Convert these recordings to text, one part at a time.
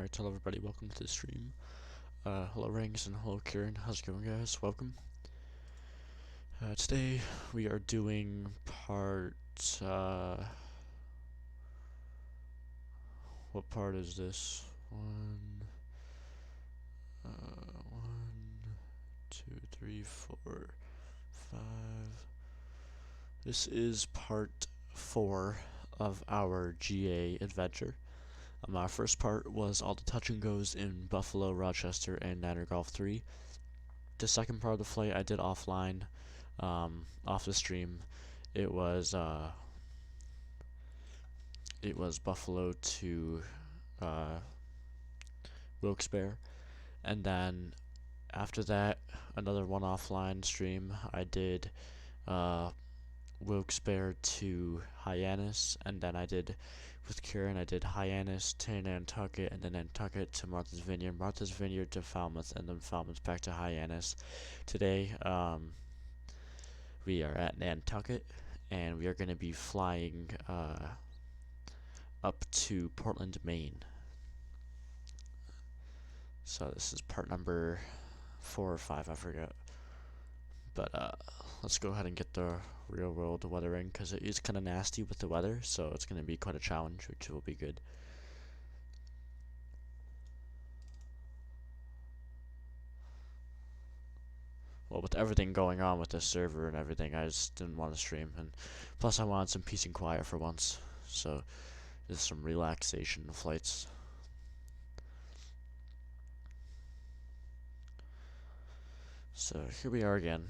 Alright, hello everybody, welcome to the stream. Hello Rings and hello Kieran, how's it going guys? Welcome. Today we are doing part, what part is this? One, 2, 3, 4, 5. This is part 4 of our GA adventure. Our first part was all the touch and goes in Buffalo, Rochester, and Niner Golf 3. The second part of the flight I did offline, off the stream. It was Buffalo to Wilkes-Barre, and then after that, another one offline stream. I did Wilkes-Barre to Hyannis, and then I did with Kieran, I did Hyannis to Nantucket, and then Nantucket to Martha's Vineyard, Martha's Vineyard to Falmouth, and then Falmouth back to Hyannis. Today, we are at Nantucket, and we are going to be flying up to Portland, Maine. So this is part number 4 or 5, I forget. But let's go ahead and get the real world weather in, because it is kind of nasty with the weather, so it's going to be quite a challenge, which will be good. Well, with everything going on with the server and everything, I just didn't want to stream, and plus I wanted some peace and quiet for once, so just some relaxation flights. So here we are again,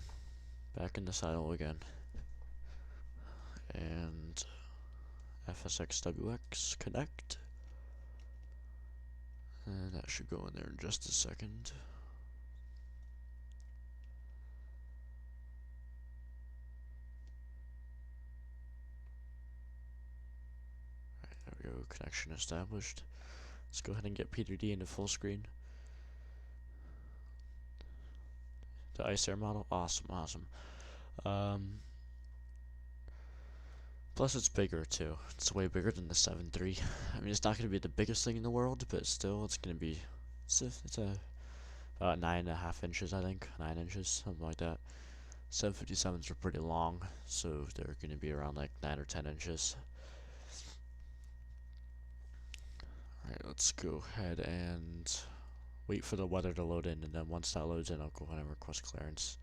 back in the saddle again, and FSXWX connect, and that should go in there in just a second. Alright, there we go, connection established. Let's go ahead and get Prepar3D into full screen. The Ice Air model, awesome. Plus it's bigger too. It's way bigger than the 7.3. I mean, it's not going to be the biggest thing in the world, but still, it's going to be. It's about 9.5 inches, I think, 9 inches, something like that. 757s are pretty long, so they're going to be around like 9 or 10 inches. Alright, let's go ahead and wait for the weather to load in, and then once that loads in, I'll go ahead and request clearance.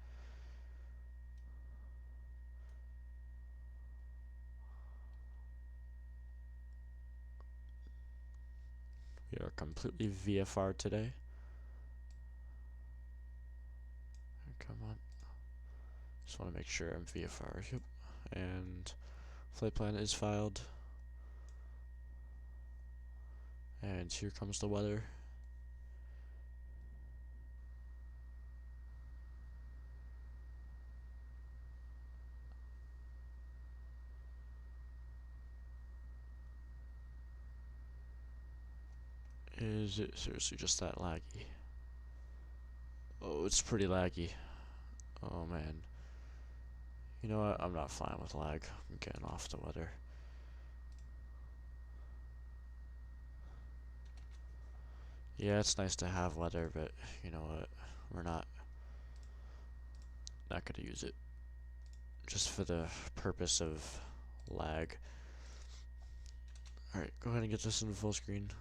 We are completely VFR today. Come on. Just want to make sure I'm VFR. Yep. And flight plan is filed. And here comes the weather. Is it seriously just that laggy? Oh, it's pretty laggy. Oh man. You know what? I'm not fine with lag. I'm getting off the weather. Yeah, it's nice to have weather, but you know what? We're not gonna use it. Just for the purpose of lag. Alright, go ahead and get this in full screen.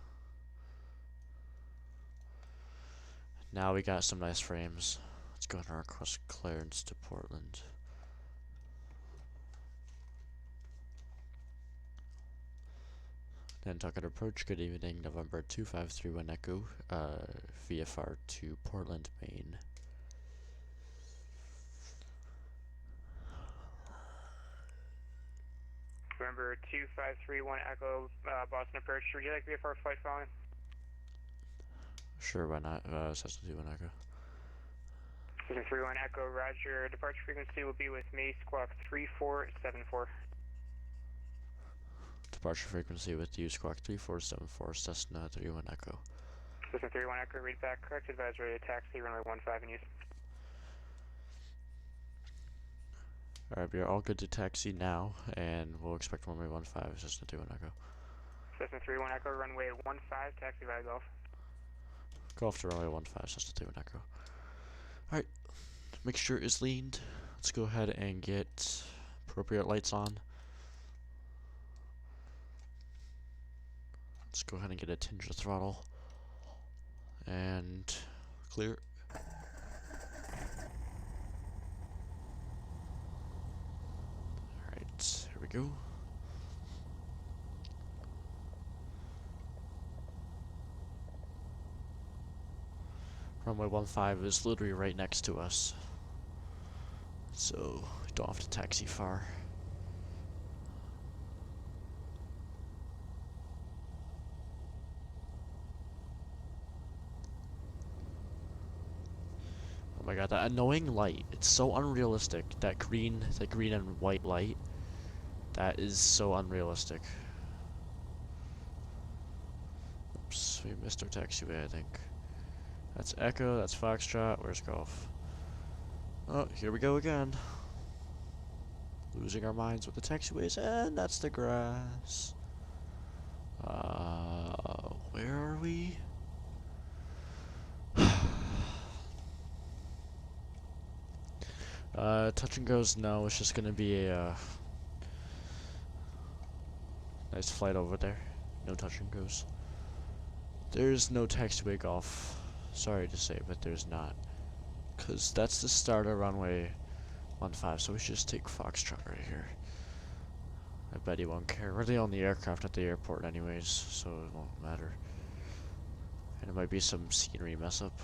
Now we got some nice frames. Let's go ahead and request clearance to Portland. Nantucket approach, good evening, November 2531 Echo, VFR to Portland, Maine. November 2531 Echo, Boston approach, would you like VFR flight following? Sure, why not? Cessna 21 Echo. Cessna 31 Echo, roger. Departure frequency will be with me, squawk 3474. Departure frequency with you, squawk 3474, Cessna 31 Echo. Cessna 31 Echo, read back, correct advisory, taxi, runway 15 in use. Alright, we are all good to taxi now, and we'll expect runway 15, Cessna 31 Echo. Cessna 31 Echo, runway 15, taxi via Golf. Go off to runway 15, Cessna 3 Echo. Alright, mixture is leaned. Let's go ahead and get appropriate lights on. Let's go ahead and get a tinge of throttle. And clear. Alright, here we go. Runway 15 is literally right next to us, so we don't have to taxi far. Oh my god, that annoying light. It's so unrealistic. That green and white light. That is so unrealistic. Oops, we missed our taxiway, I think. That's Echo, that's Foxtrot, where's Golf? Oh, here we go again. Losing our minds with the taxiways, and that's the grass. Where are we? Touch and goes, no, it's just gonna be a, nice flight over there. No touch and goes. There's no taxiway Golf. Sorry to say, but there's not. Because that's the start of runway 15, so we should just take Foxtrot right here. I bet he won't care. We're the only aircraft at the airport anyways, so it won't matter. And it might be some scenery mess up.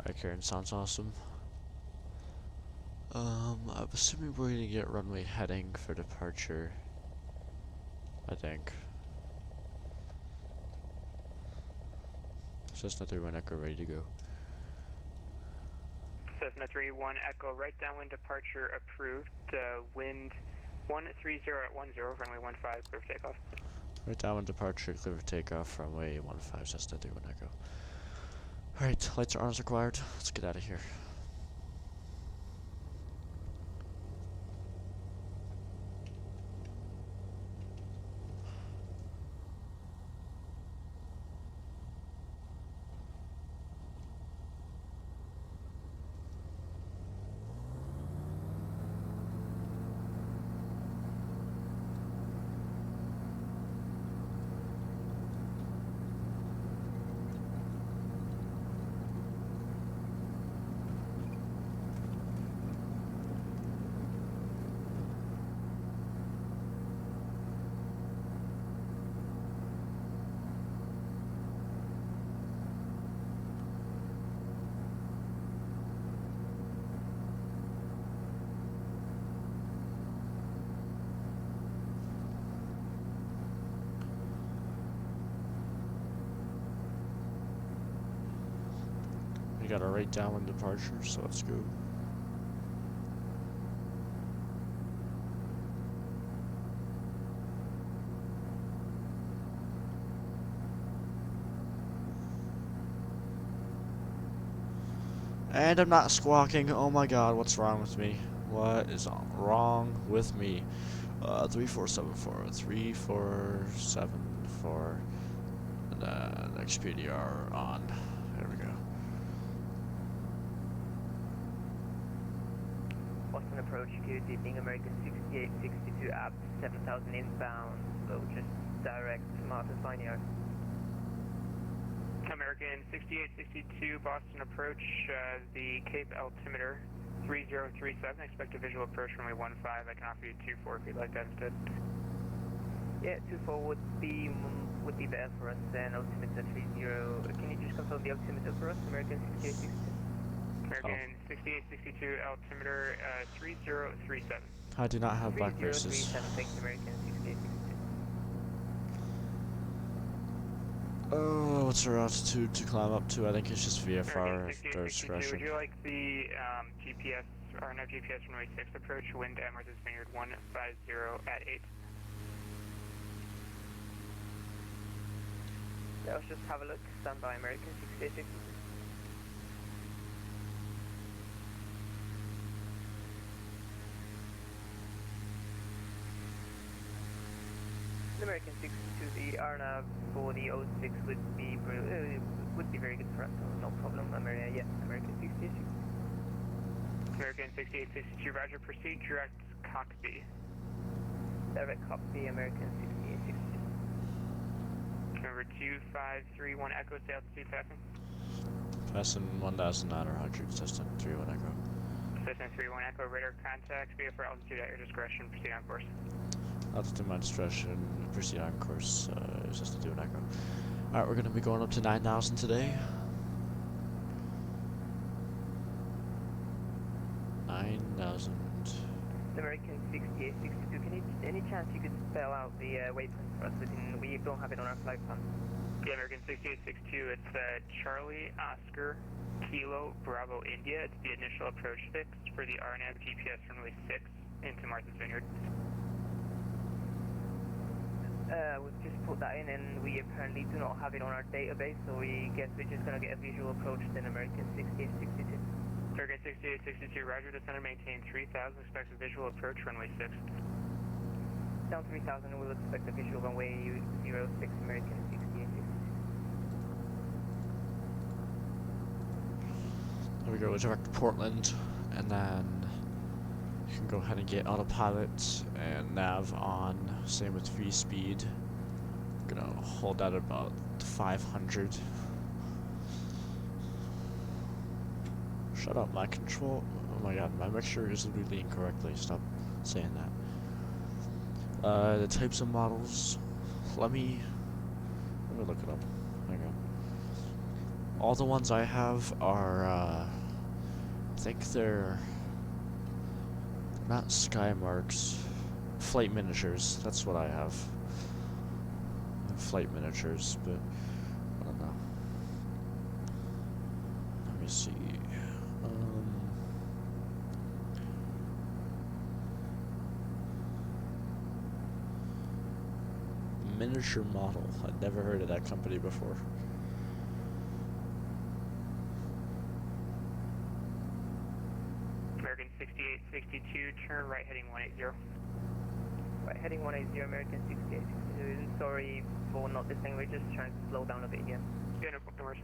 Alright, Karen, sounds awesome. I'm assuming we're gonna get runway heading for departure. I think. Cessna 3-1 Echo ready to go. Cessna 3-1 Echo, right downwind departure approved. Wind 130 at 10, runway 15, clear for takeoff. Right downwind departure, clear for takeoff, runway 15, Cessna 3-1 Echo. Alright, lights are on as required. Let's get out of here. We got a right downwind departure, so let's go. And I'm not squawking. Oh my god, what's wrong with me? What is wrong with me? 3474, 3474. Next PDR on. There we go. Boston approach to being American 6862 up 7000 inbound, so just direct Martha's Vineyard. American 6862 Boston approach, the Cape altimeter 3037, expect a visual approach runway 15, I can offer you 24 if you'd like that instead. Yeah, 24 would be better for us, then altimeter 30, can you just confirm the altimeter for us, American 6862? American 6862 altimeter 3037. I do not have black braces. 3037, thanks American 6862. Oh, what's our altitude to climb up to? I think it's just VFR at their 6862, discretion. would you like the GPS, or no GPS runway 6 approach, wind at Martha's Vineyard 150 at 8? Yeah, let's just have a look. Stand by, American 6862. American 62, the RNAV for the 06 would be very good for us, so no problem. Yes, American 6862. American 6862, roger, proceed direct copy. Direct copy, American 6862. Number 2531 Echo, stay altitude passing. Passing 1,900, Cessna 31 Echo. Cessna 31 Echo, radar contact, VFR altitude at your discretion, proceed on course. Altitude my discretion, proceed on course, Cessna 2 Echo. Alright, we're gonna be going up to 9,000 today. 9,000. American 6862, any chance you could spell out the waypoint for us? We don't have it on our flight plan. Yeah, American 6862, it's Charlie Oscar Kilo Bravo India. It's the initial approach fix for the RNAV GPS runway 6 into Martha's Vineyard. We've just put that in and we apparently do not have it on our database, so we guess we're just going to get a visual approach then American 6862. American 6862, roger, descend and maintain 3000, expect a visual approach runway 6. Down 3000 and we'll expect a visual runway 06 American 6862. There we go, direct to Portland, and then you can go ahead and get autopilot and nav on, same with V-speed. I'm gonna hold that at about 500. Shut up, my control, oh my god, my mixture is reading incorrectly, stop saying that. The types of models, let me look it up, hang on. All the ones I have are, I think they're not Skymarks, flight miniatures, that's what I have. Flight miniatures, but I don't know. Let me see. Miniature model. I'd never heard of that company before. American 6862, turn right heading 180. Right, heading 180, American 6862. Sorry for not listening, we're just trying to slow down a bit here. Yeah, no worries.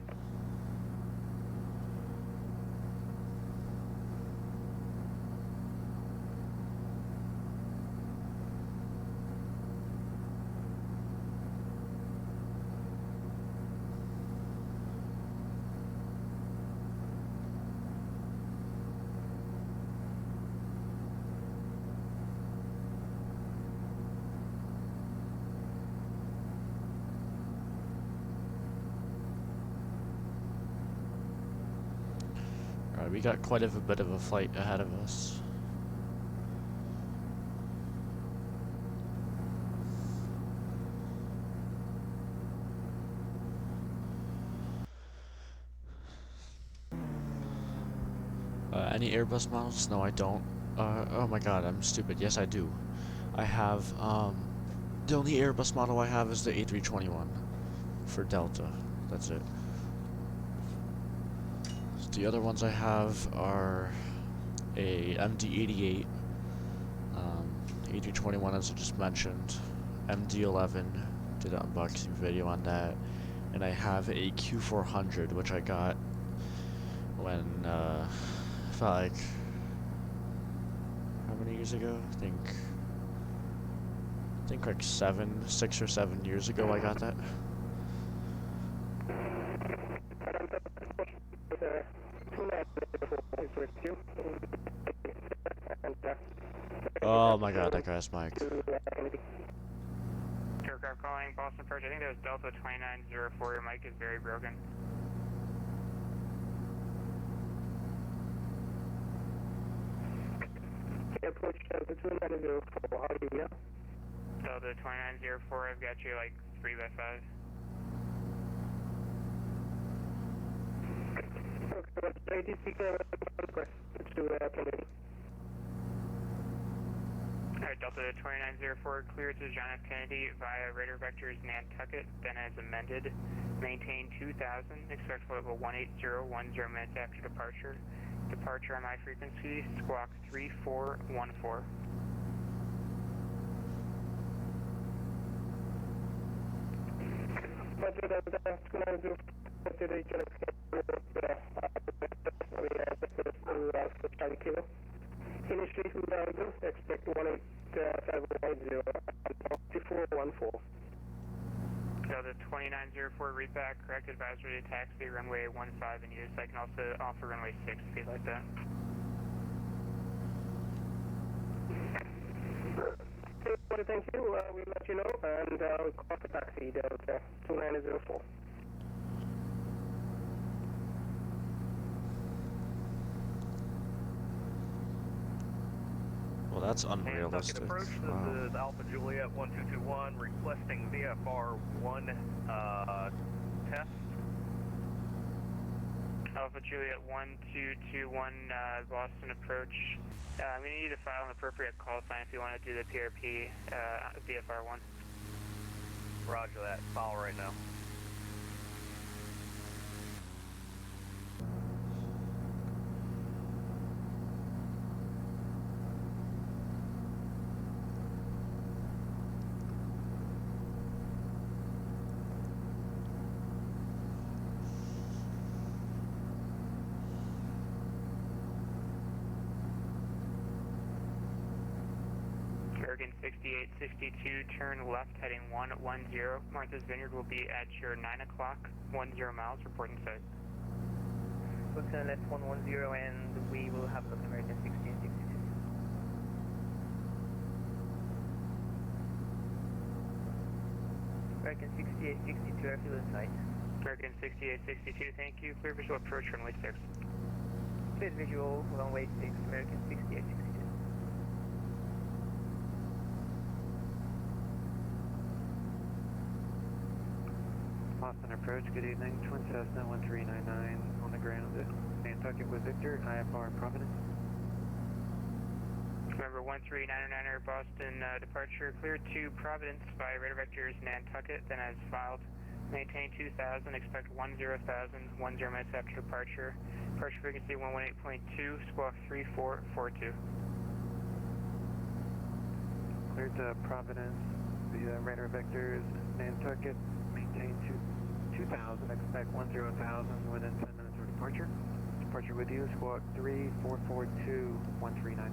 Alright, we got quite a bit of a flight ahead of us. Any Airbus models? No, I don't. Oh my god, I'm stupid. Yes, I do. I have, the only Airbus model I have is the A321 for Delta. That's it. The other ones I have are a MD-88, A321 as I just mentioned, MD-11, did an unboxing video on that, and I have a Q400, which I got when, felt like, how many years ago? I think like 6 or 7 years ago I got that. Oh my god, that guy's mic. Aircraft calling Boston Approach, I think that was Delta 2904, your mic is very broken. Approach Delta 2904, how do you know? Delta 2904, I've got you like 3 by 5. Okay, ATC request to Kennedy. Alright, Delta 2904 cleared to John F. Kennedy via radar vectors Nantucket, then as amended. Maintain 2000, expect flight level 18010 minutes after departure. Departure on my frequency, squawk 3414. Initially 2000, expect 18510 2414. Delta 2904 read back, correct advisory to taxi runway 15 in use. I can also offer runway 6 if you'd like that. Thank you. We'll let you know, and we'll call the taxi, Delta 2904. Well, that's unrealistic. Nantucket approach, this Wow. is Alpha Juliet 1221 requesting VFR 1 test. Alpha Juliet 1221 Boston approach. We need to file an appropriate call sign if you want to do the PRP VFR 1. Roger that. File right now. American 6862, turn left heading 110. Martha's Vineyard will be at your 9 o'clock, 10 miles, reporting site. We'll turn left 110 and we will have a look at American 1662. American 6862, airfield in sight. American 6862, thank you. Clear visual approach runway 6. Clear visual, runway 6, American 6862. Boston approach, good evening. Twin Cessna 1399 on the ground at Nantucket with Victor, IFR Providence. Remember 13909er Boston departure cleared to Providence by radar vectors Nantucket, then as filed. Maintain 2000, expect 10,000, 10 minutes after departure. Departure frequency 118.2, squawk 3442. Cleared to Providence via radar vectors Nantucket, maintain 2000, expect 10,000 within 10 minutes of departure. Departure with you, squawk 3442 139.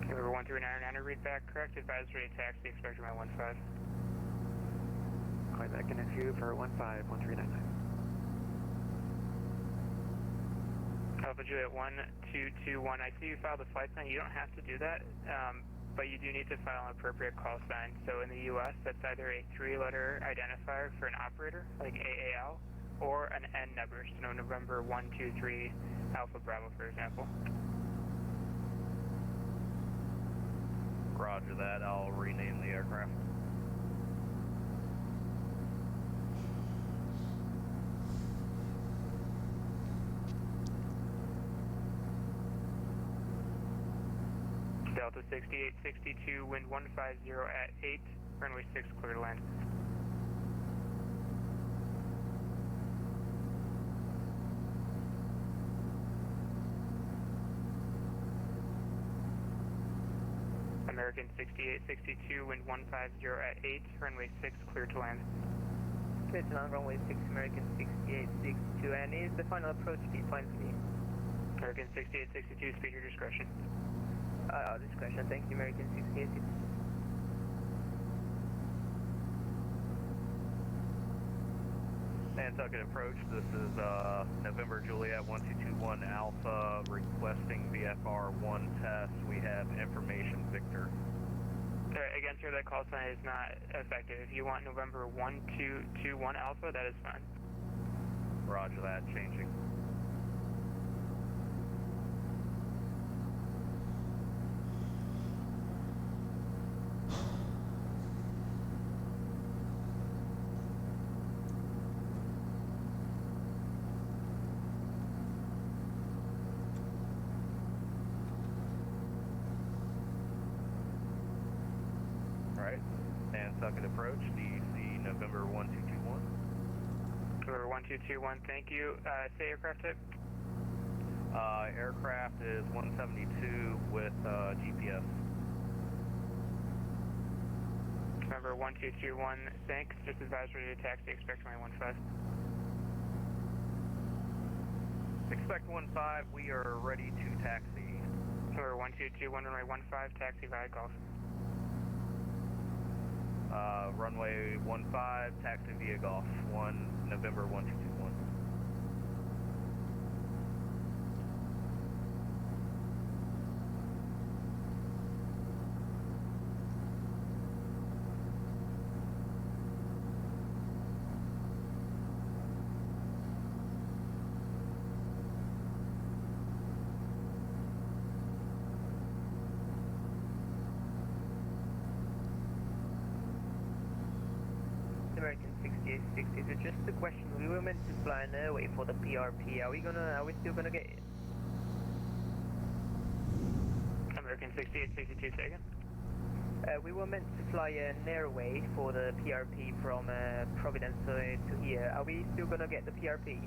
Remember 13909er read back, correct advisory taxi, expect my 15. Call back in a few for 151399. Alpha Juliet 1221, I see you filed a flight sign. You don't have to do that, but you do need to file an appropriate call sign. So in the U.S., that's either a 3-letter identifier for an operator, like AAL, or an N number, so November 123 Alpha Bravo, for example. Roger that. I'll rename the aircraft. Delta 6862, wind 150 at 8, runway 6, clear to land. American 6862, wind 150 at 8, runway 6, clear to land. Clear to land, runway 6, American 6862, and is the final approach speed fine for me? American 6862, speed your discretion. Discretion, thank you, American 6862. Nantucket approach, this is November Juliet 1221 Alpha requesting VFR 1 test. We have information Victor. Again, sir, that call sign is not effective. If you want November 1221 Alpha, that is fine. Roger that, changing. Nantucket approach, DEC November 1221. November 1221, thank you. Say aircraft type? Aircraft is 172 with GPS. November 1221, thanks. Just advise ready to taxi, expect runway 15. Expect 15, we are ready to taxi. November 1221, runway 15, taxi via Golf. Runway 15, taxi via Golf, 1 November 1221. American 6860, so just a question, we were meant to fly an airway for the PRP, are we still gonna get it? American 6862, second. We were meant to fly an airway for the PRP from Providence to here, are we still gonna get the PRP?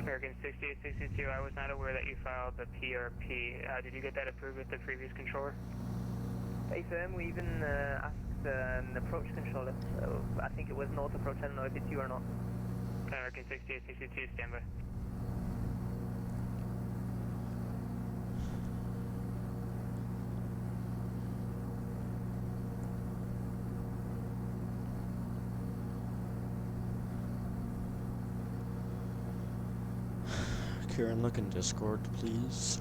American 6862, I was not aware that you filed the PRP. Did you get that approved with the previous controller? Hey firm, we even asked an approach controller, so I think it was north approach, I don't know if it's you or not. American 6862, standby. Kieran, look in Discord, please.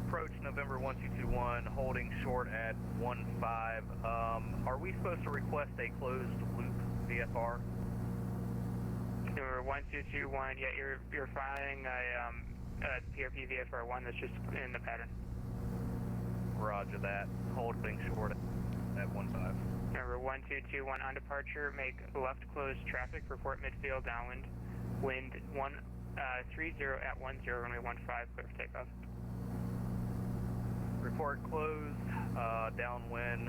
Approach November 1221, holding short at 15. Are we supposed to request a closed loop VFR? Number 1221, yeah, you're filing a PRP VFR 1 that's just in the pattern. Roger that, holding short at 15. Number 1221, on departure, make left closed traffic, report midfield downwind, wind 130 at 10, runway 15, clear for takeoff. Report closed, downwind,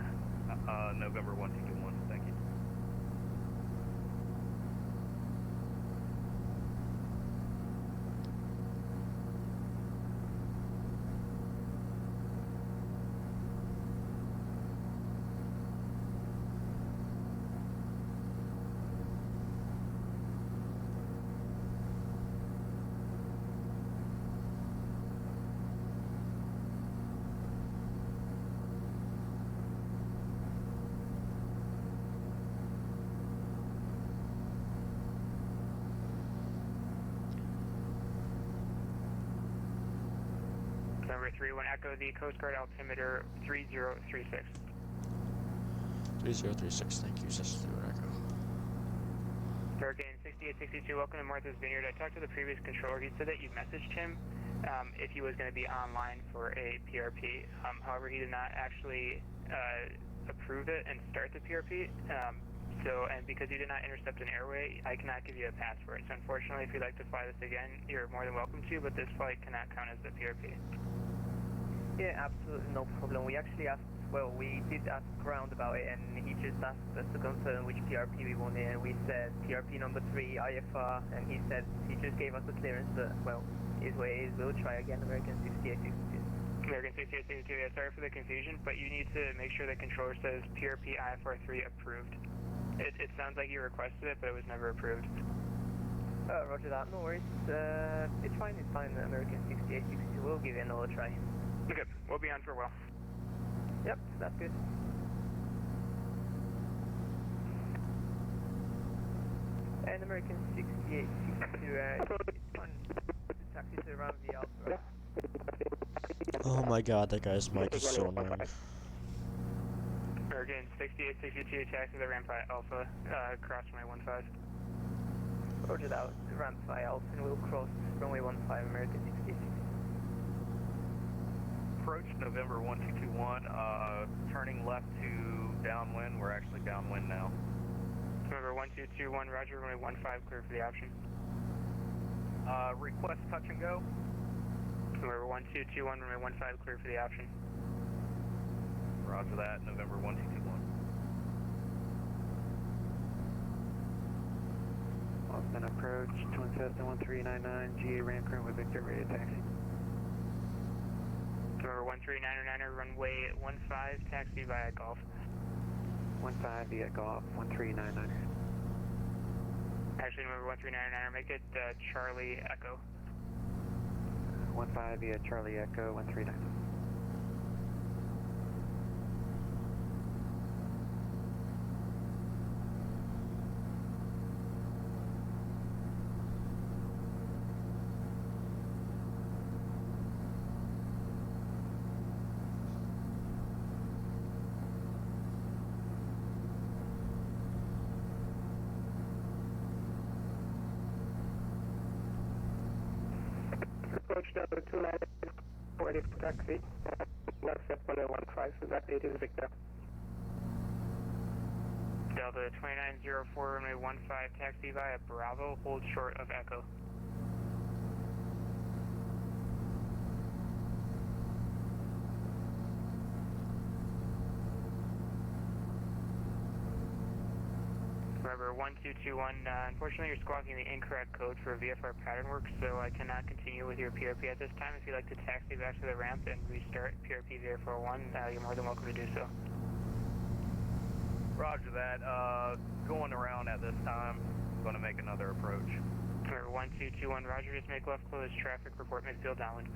November 1221, thank you. Number 31, echo the Coast Guard altimeter 3036. 3036, thank you, Cessna Echo. American 6862, welcome to Martha's Vineyard. I talked to the previous controller. He said that you messaged him if he was going to be online for a PRP. However, he did not actually approve it and start the PRP. And because you did not intercept an airway, I cannot give you a pass for it. So unfortunately, if you'd like to fly this again, you're more than welcome to, but this flight cannot count as the PRP. Yeah, absolutely no problem. We actually asked, well, we did ask Ground about it, and he just asked us to confirm which PRP we wanted, and we said PRP number 3, IFR, and he said he just gave us the clearance, but, well, is what it is. We'll try again, American 6862. American 6862, yeah, sorry for the confusion, but you need to make sure the controller says PRP IFR 3 approved. It sounds like you requested it, but it was never approved. Roger that, no worries. It's fine, American 6862. We'll give it another try. Okay, we'll be on for a while. Yep, that's good. And American 6862, it's fine. Taxi to around the Alpha. Oh my god, that guy's mic is so annoying. American 6862, taxi the ramp by Alpha, cross runway 15. Roger that, ramp by Alpha, and we'll cross runway 15, American 66. Approach November 1221, turning left to downwind. We're actually downwind now. November 1221, roger, runway 15, clear for the option. Request touch and go. November 1221, runway 15, clear for the option. Roger that, November 1221. Austin approach, Twin Cessna 1399, GA ramp current with Victor, ready to taxi. November 1399er, runway 15, taxi via Golf. 15 via Golf, 1399. Actually, November 1399er, make it Charlie Echo. 15 via Charlie Echo, 139. Approach Delta 29, ready for taxi. Next step 1015, so that date is Victor. Delta 2904, runway 15, taxi via Bravo, hold short of Echo. Remember 1221, unfortunately you're squawking the incorrect code for VFR pattern work, so I cannot continue with your PRP at this time. If you'd like to taxi back to the ramp and restart PRP 041, you're more than welcome to do so. Roger that. Going around at this time. Going to make another approach. Remember 1221, roger, just make left close traffic, report midfield downwind.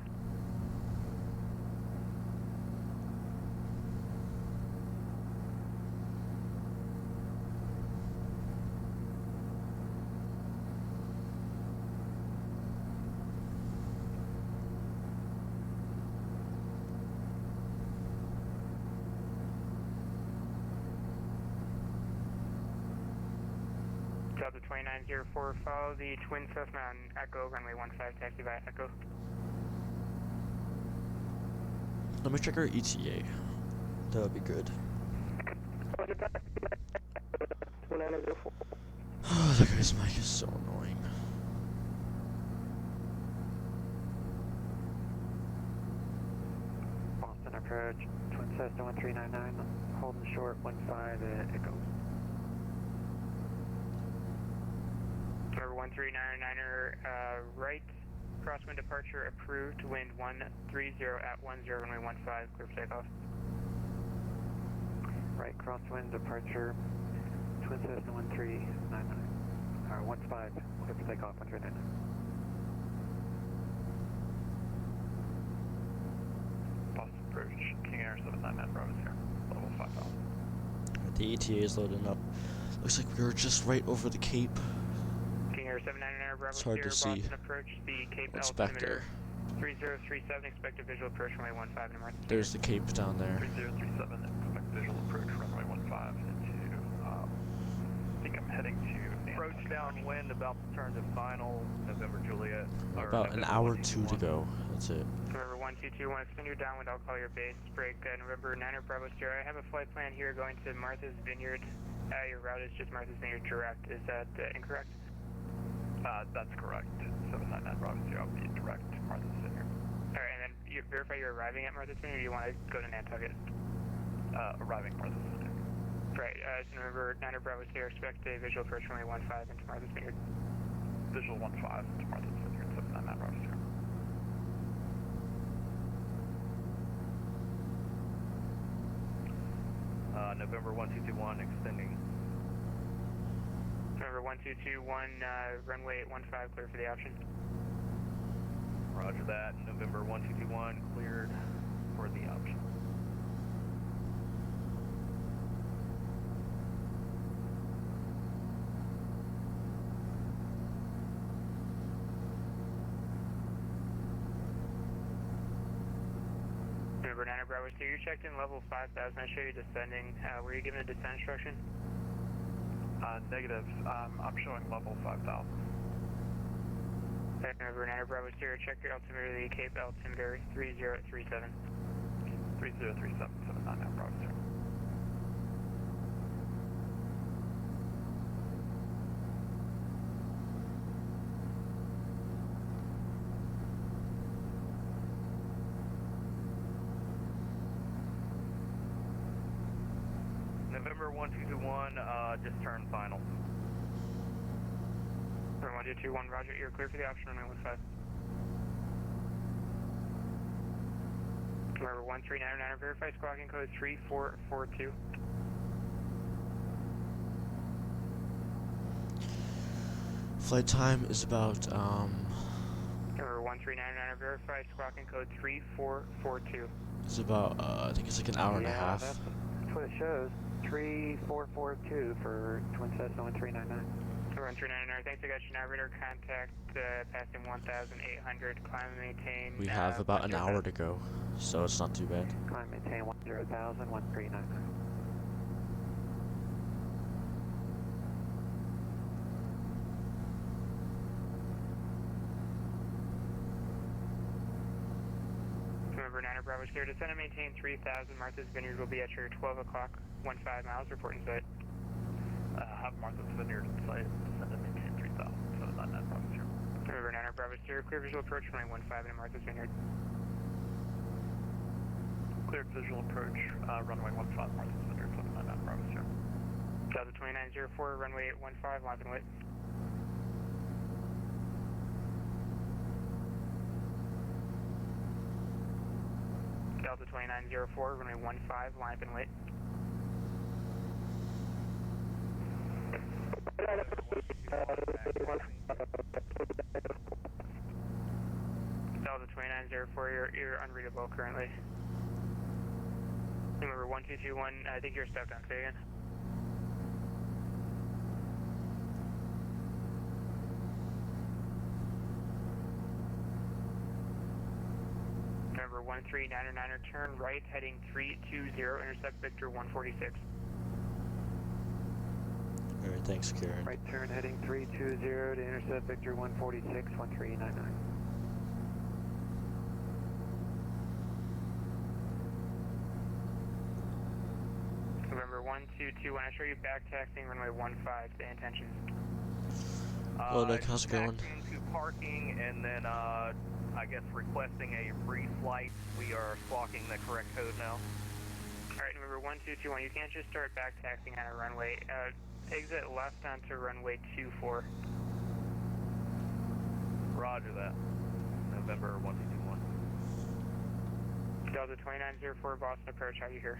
Delta 2904, follow the Twin Cessna on Echo, runway 15, taxi via Echo. Let me check our ETA. That would be good. Oh, that guy's mic is so annoying. Austin approach, Twin Cessna 1399, holding short 15 Echo. Number 1399er, right, crosswind departure approved, wind 130 at 10, runway 15, clear for takeoff. Right crosswind departure, Twin Cessna 1399, or 15, clear for takeoff, 139. Boston approach, King Air 799 Bravo here. Level 5000. The ETA is loading up. Looks like we were just right over the Cape. King Air 799 Bravo It's hard to see. Boston approach, the Cape Inspector. altimeter 3037, expect a visual approach runway 15 to Martha. There's the Cape down there. 3037, expect visual approach runway 15 into, I think I'm heading to Nantucket. Approach downwind, about to turn to final, November Juliet. About an hour or two to go. That's it. November 1221, extend your downwind, I'll call your base. Break November 9er Bravo Sierra. I have a flight plan here going to Martha's Vineyard. Your route is just Martha's Vineyard direct. Is that incorrect? That's correct. 799 Bravo Sierra will be direct to Martha's Vineyard. Alright, and then you verify you're arriving at Martha's Vineyard, or you want to go to Nantucket? Arriving Martha's Vineyard. Right, so November 9er Bravo Sierra, expect a visual approach runway 15 into Martha's Vineyard. Visual 15 to Martha's Vineyard, 799 Bravo Sierra. November 1221, extending. November 1221, runway 15, clear for the option. Roger that. November 1221, cleared for the option. November November 9 Bravo, so you checked in level 5000. I show you descending. Were you given a descent instruction? Negative. I'm showing level 5,000. November 9 Bravo, Sierra, check your altimeter, the Cape altimeter 3037. 3037, 799 Bravo, sir. November 1221, just turn final. November 1221, roger, you're clear for the option runway 15. November 1399, verify squawking code 3442. Flight time is about, November 1399, verify squawking code 3442. it's about, I think it's like an hour and a half. That's what it shows. 3442 for Twin Cessna 1399. 1399, thanks, I got your navigator contact, passing 1,800, climb and maintain. We have about an hour to go, so it's not too bad. Climb maintain 10,000, 1399. November 9 Bravo, clear, descend and maintain 3,000, Martha's Vineyard will be at your 12 o'clock, 15 miles, reporting site. Have Martha's Vineyard in sight, descend and maintain 3,000, 799 Bravo, sir. November 9 Bravo, clear visual approach, runway 15 into Martha's Vineyard. Cleared visual approach, runway 15, Martha's Vineyard, 799 Bravo, sir. Delta 2904, runway 15, line and wait. Delta 2904, runway 15, line and wait. Delta 2904, you're unreadable currently. Number 1221, I think you're stuck on, say again. Number 1399, turn right, heading 320, intercept Victor 146. Alright, thanks, Karen. Right turn heading 320 to intercept Victor 146, 1399. November 1221, I show you back taxiing runway 15, the intention. Hello, Nick, how's it going? Taxiing to parking and then, I guess requesting a reflight. We are squawking the correct code now. Alright, November 1221, you can't just start back taxiing on a runway. Exit left onto runway 24. Roger that. November 1221. Delta 2904, Boston approach, how do you hear?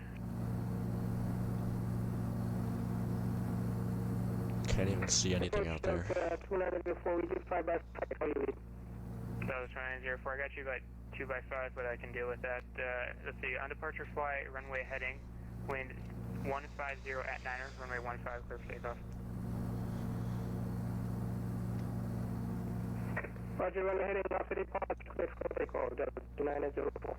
Can't even see anything out there. Delta 2904, I got you about 2x5, but I can deal with that. Let's see, on departure flight, runway heading, wind 150 at 9er, runway 15, clear for takeoff. Roger, runway heading off at departure, clear for takeoff, Delta 2904.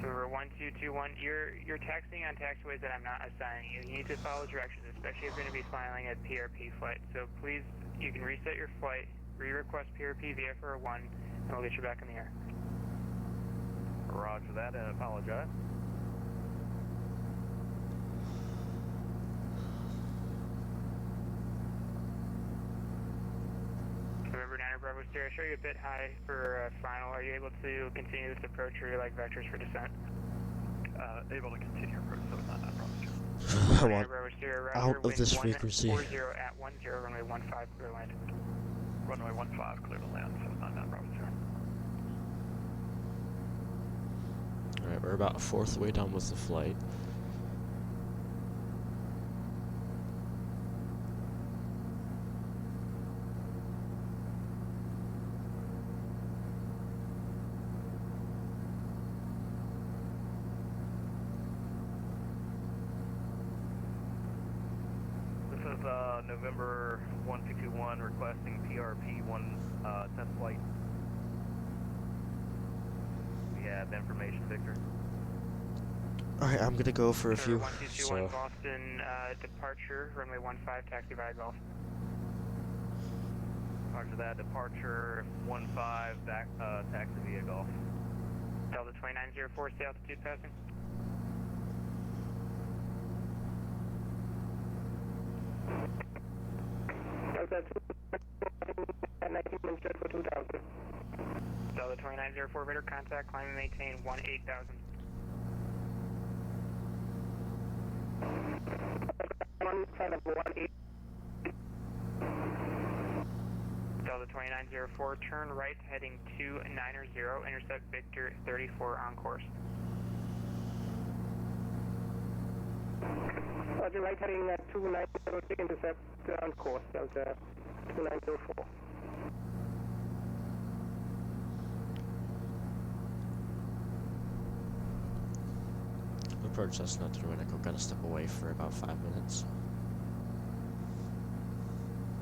Number 1221, you're taxiing on taxiways that I'm not assigning you. You need to follow directions, especially if you're going to be flying a PRP flight. So please, you can reset your flight, re-request PRP VFR 1, and we'll get you back in the air. Roger that, and apologize. November 9 Bravo Sierra, I show you a bit high for final. Are you able to continue this approach, or you like vectors for descent? Able to continue approach 799 Bravo, sir. I want Bravo Sierra, out of this frequency. 140 at 10, runway 15, clear land. Runway 15, clear to land, 799 Bravo, sir. Alright, we're about a fourth way done with the flight. This is November 1221 requesting PRP 1 test flight. We have information, Victor. Alright, I'm gonna go for a few. 1221 So, Boston, departure, runway 15, taxi via Golf. Roger that, departure 15, back, taxi via Golf. Delta 2904, stay altitude passing. Delta 19 for 2000. Delta 2904, radar contact, climb and maintain 18,000. Delta 2904, turn right heading 290, intercept Victor 34 on course. Roger, right heading 290, intercept on course, Delta 2904. approach Cessna to Echo, gotta step away for about 5 minutes.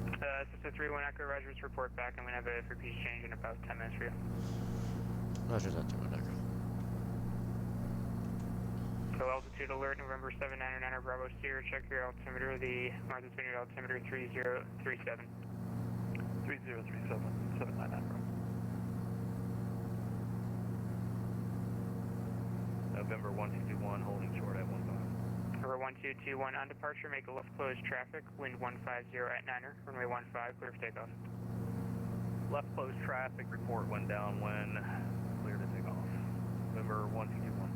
Cessna 31 Echo, Roger, report back. I'm going to have a repeat change in about 10 minutes for you. Roger that, 2 Echo. Low altitude alert, November 799 Bravo Sierra, check your altimeter, the Martha's Vineyard altimeter 3037. 3037, 799, bro. November 1221, holding short at 15. Number 1221 on departure, make a left close traffic, wind 150 at 9er, runway 15, clear for takeoff. Left close traffic, report wind downwind, clear to take off. November 1221.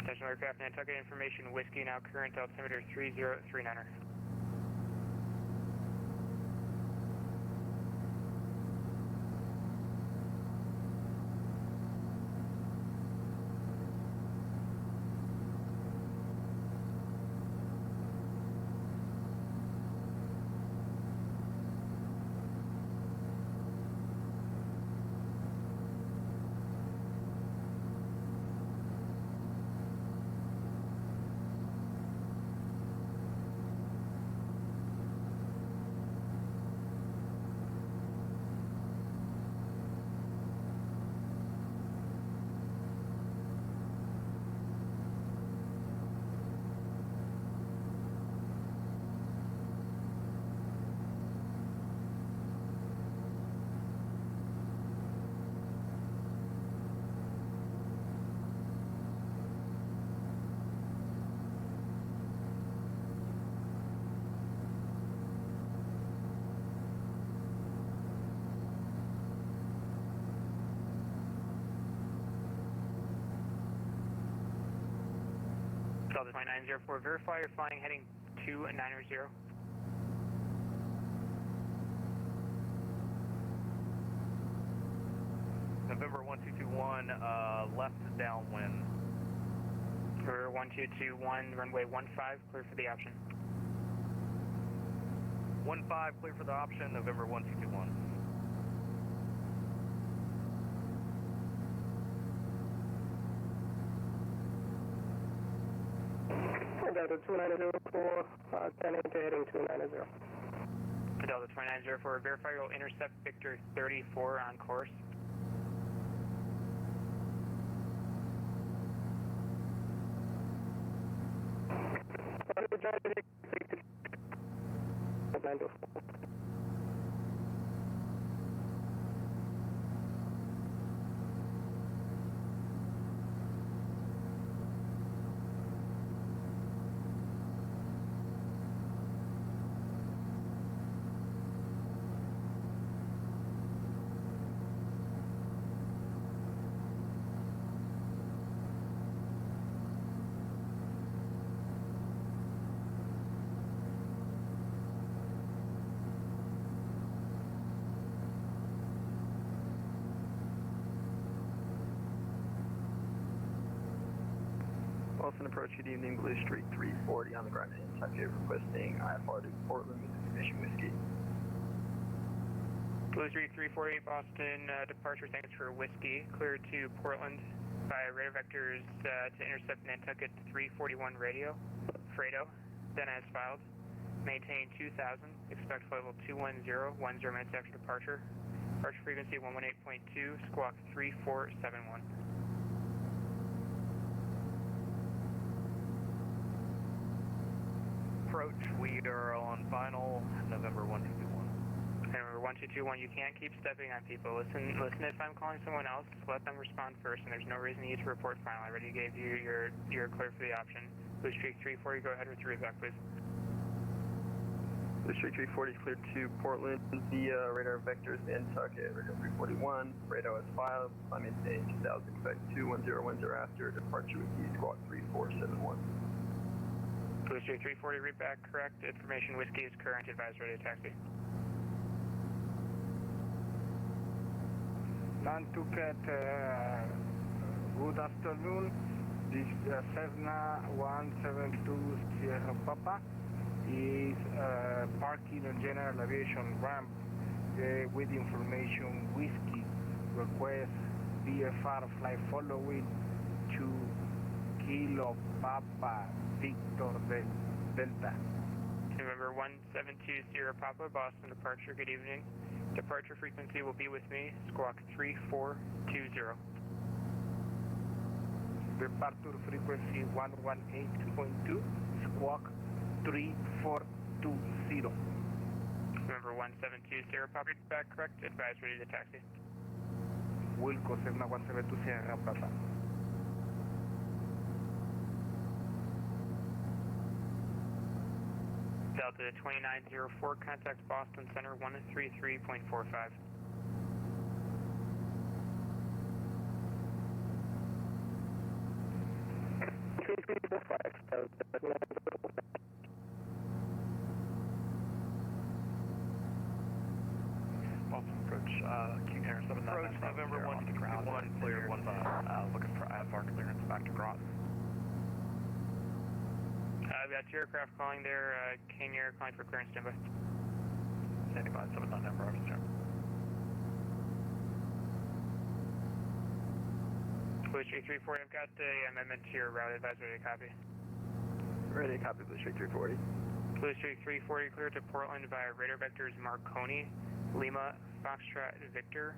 Attention aircraft, Nantucket information, whiskey now current altimeter 3039er. Delta 2904, verify you're flying heading 290. November 1221, left downwind. For 1221, runway 15, clear for the option. 15, clear for the option, November 1221. Delta 2904, 10 into heading 290. Delta 2904, verify you'll intercept Victor 34 on course. Boston approach, good evening, Blue Street 340 on the ground in Nantucket, requesting IFR to Portland with information whiskey. Blue Street 348 Boston, departure thanks for whiskey, clear to Portland by radar vectors to intercept Nantucket 341 radio, Fredo, then as filed. Maintain 2000, expect flight level 210, 10 minutes after departure. Departure frequency 118.2, squawk 3471. Approach, we are on final November 1221. November 1221, you can't keep stepping on people. Listen, if I'm calling someone else, let them respond first, and there's no reason you need to report final. I already gave you your clear for the option. Blue Streak 340, go ahead with your readback, please. Blue Street 340 cleared to Portland via radar vectors Nantucket, radio 341, radar is filed, climb maintain 2000, expect 21010 after, departure with you, squawk 3471. Blue Street 340, readback correct, information whiskey is current, advise ready to taxi. Nantucket, good afternoon. This Cessna 172 Sierra Papa is parking on general aviation ramp with information whiskey. Request VFR flight following to Kilo Papa Victor Delta. November 172 Sierra Papa, Boston departure, good evening. Departure frequency will be with me, squawk 3420. Departure frequency 118.2, squawk 3420. November 172 Sierra Papa, back correct, advise ready to taxi. Wilco Cessna 172 Sierra Papa. Delta 2904, contact Boston Center 133.45. Boston approach, King Air 79. Approach November 161, cleared 15. Looking for IFR clearance back to Groton. I've got two aircraft calling there, King Air calling for clearance, standby. Standing by, 79 number, Roger, sir. Blue Street 340, I've got the amendment to your route, advise ready to copy. Ready to copy, Blue Street 340. Blue Street 340 cleared to Portland via radar vectors Marconi, Lima, Foxtrot, Victor,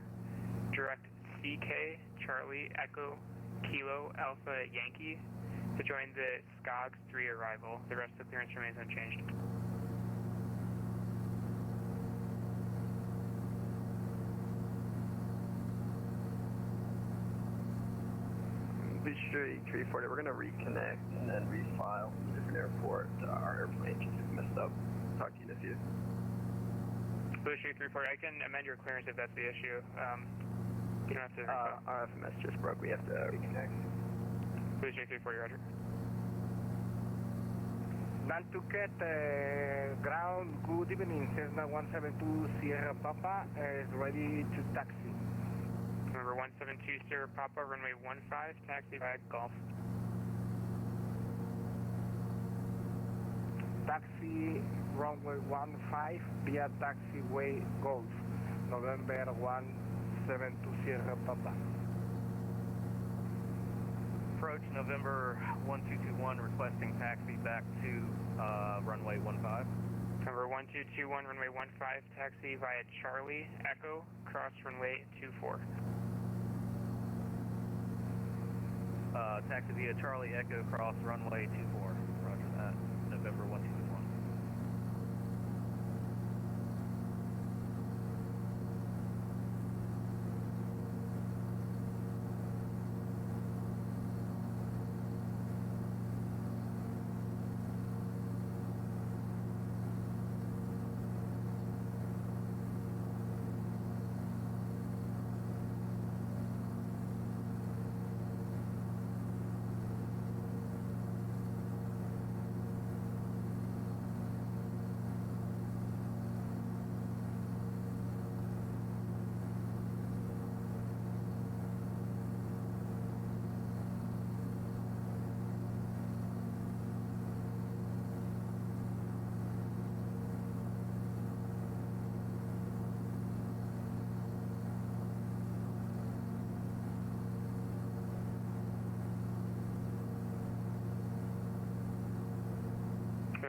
direct CK, Charlie, Echo, Kilo, Alpha, Yankee, to join the SCOGS 3 arrival. The rest of the clearance remains unchanged. Blue Street 340, we're going to reconnect and then refile from a different airport. Our airplane just messed up. Talk to you in a few. Blue Street 340, I can amend your clearance if that's the issue. You don't have to refile. Our FMS just broke. We have to reconnect. Blue Street 340, roger. Nantucket, ground, good evening. Cessna 172 Sierra Papa is ready to taxi. Number 172 Sierra Papa, runway 15, taxi via Golf. Taxi runway 15 via taxiway Golf. November 172 Sierra Papa. Approach November 1221, requesting taxi back to runway 15. Number 1221, runway 15, taxi via Charlie, Echo, cross runway 24. Taxi via Charlie Echo, cross runway 24. Roger that. November 1221.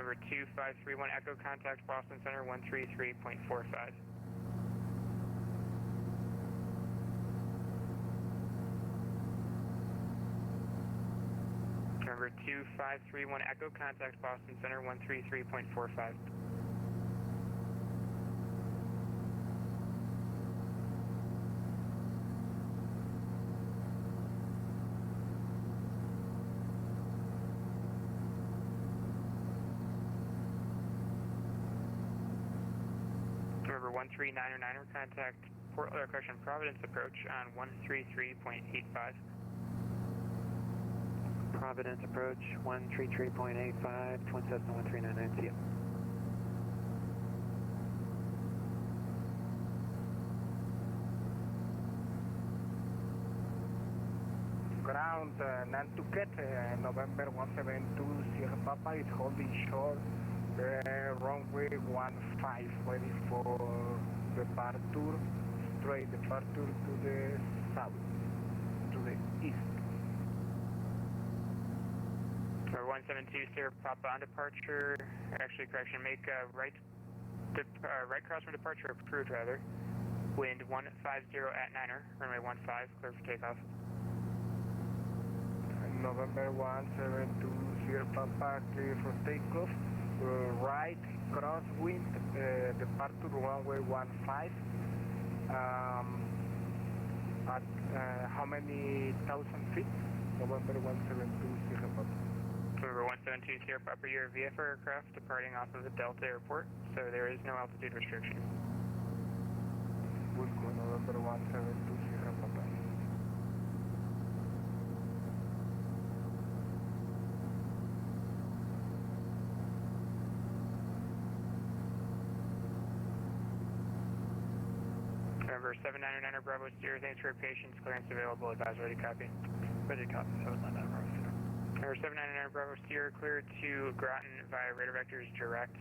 November 2531 Echo, contact Boston Center 133.45. November 2531 Echo, contact Boston Center 133.45. November 13909, contact Providence approach on 133.85. Providence approach 133.85, Twin Cessna 1399, see you. Ground Nantucket, November 172 Sierra Papa is holding short, runway 15, ready for departure, straight departure to the south, to the east. Number 172 Sierra Papa on departure, actually correction, make right cross for departure, approved rather. Wind 150 at 9er, runway 15, clear for takeoff. November 172 Sierra Papa, clear for takeoff. Right crosswind, departure runway 15. At how many thousand feet? November 172 Sierra Papa. November 172 Sierra Papa, you're VFR aircraft departing off of the Delta Airport, so there is no altitude restriction. Wilco, November 172 Sierra Papa. November 799 Bravo Sierra, thanks for your patience. Clearance available. Advise ready copy. Ready to copy, 799 Bravo Sierra. Number 799 Bravo Sierra, cleared to Groton via radar vectors direct.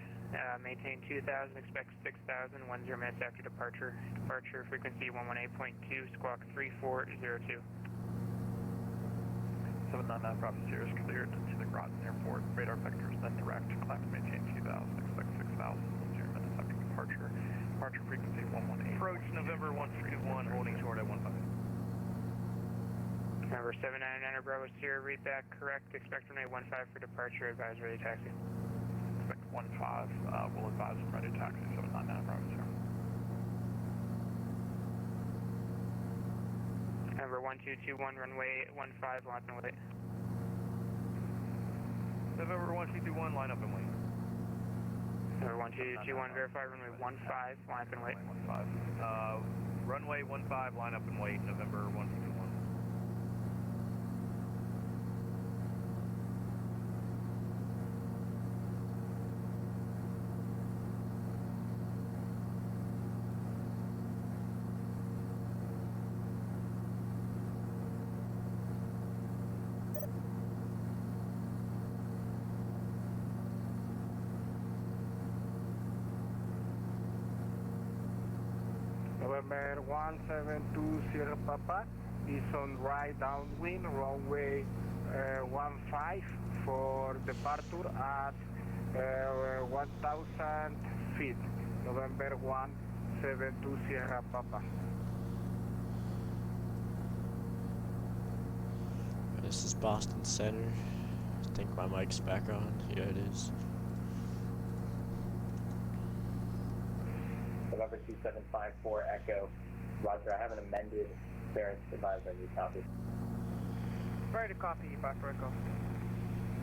Maintain 2000, expect 6000, 10 minutes after departure. Departure frequency 118.2, squawk 3402. 799 Bravo Sierra is cleared to the Groton Airport. Radar vectors then direct. Climb to maintain 2000, expect 6000, 10 minutes after departure. Departure frequency 118. Approach November 131, holding short at 15. Number 799 Bravo Sierra, read back correct. Expect runway 15 for departure. Advise ready taxi. Expect 15, we'll advise ready taxi, 799 Bravo Sierra. Number 1221 runway 15, line up and wait. November 1221, line up and wait. Number 1221, verify runway 15, line up and wait. 15. Runway 15, line up and wait, November 1221. November 172 Sierra Papa is on right downwind, runway 15 for departure at 1000 feet. November 172 Sierra Papa. This is Boston Center. I think my mic's back on. Yeah, it is. November 2754 Echo. Roger, I have an amended clearance advisor. New copy. Ready to copy, Dr. Echo.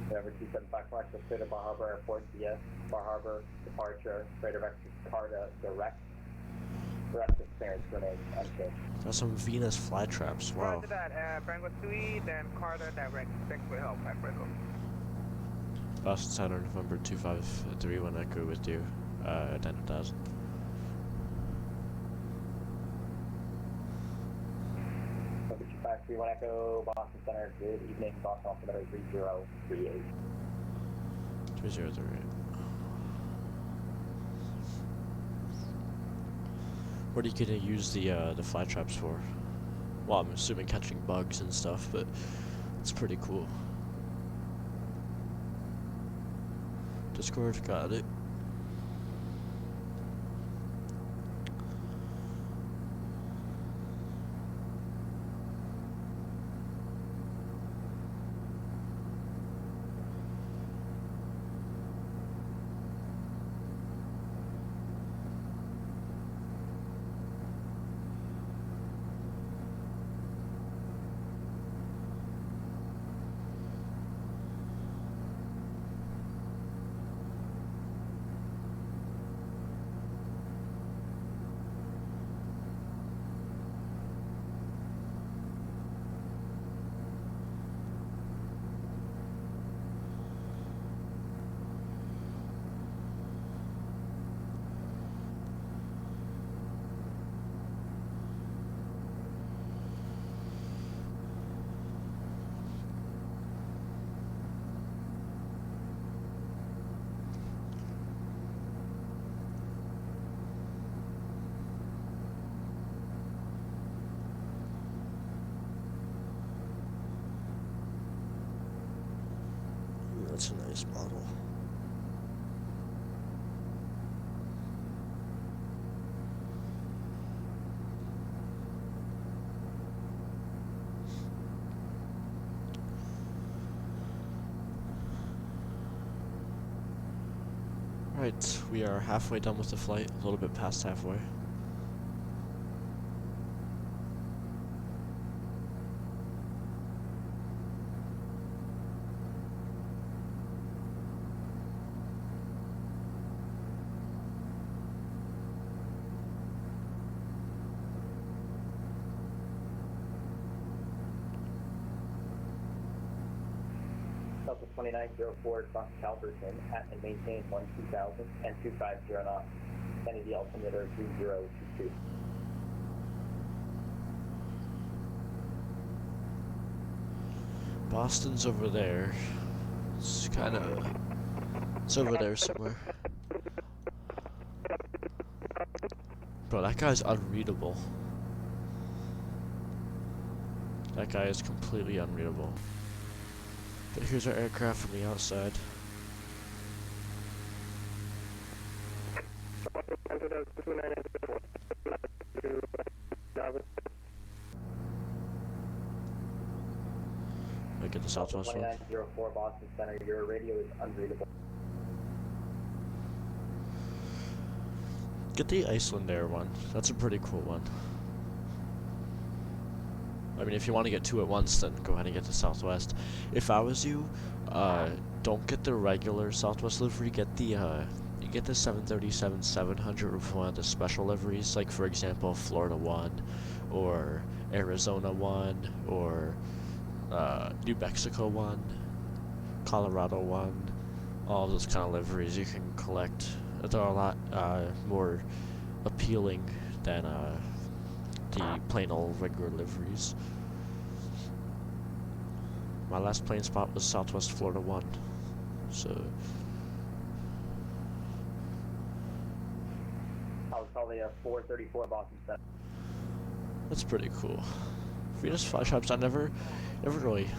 November 2754 Echo, clear to Bar Harbor Airport, DS, Bar Harbor, departure, radar vector Carda, direct. The rest of clearance remains unchanged. Got some Venus flytraps. Wow. Roger that, Bravo 3, then Carter direct. Thanks for your help, Dr. Echo. Boston Center, November 2531 Echo with you at 10,000. November 2531 Echo, Boston Center, good evening, Boston altimeter 3038. 3038. What are you gonna use the fly traps for? Well, I'm assuming catching bugs and stuff, but it's pretty cool. Discord, got it. That's a nice model. Right, we are halfway done with the flight, a little bit past halfway. Delta 2904 across Calverton at and maintain 12000 and 250 knots. Kennedy altimeter 3022. Boston's over there. It's kind of... It's over there somewhere. Bro, that guy's unreadable. That guy is completely unreadable. But here's our aircraft from the outside. Look at the southwest one. 2904 Boston Center, your radio is unreadable. Get the Iceland Air one. That's a pretty cool one. I mean, if you want to get two at once, then go ahead and get the Southwest. If I was you, don't get the regular Southwest livery. Get the 737-700 with one of the special liveries, like for example, Florida 1, or Arizona 1, or New Mexico 1, Colorado 1. All those kind of liveries you can collect. They're a lot more appealing than the plain old regular liveries. My last plane spot was Southwest Florida 1, so... I was probably a 434 Boston Center. That's pretty cool. Venus flytraps, I never really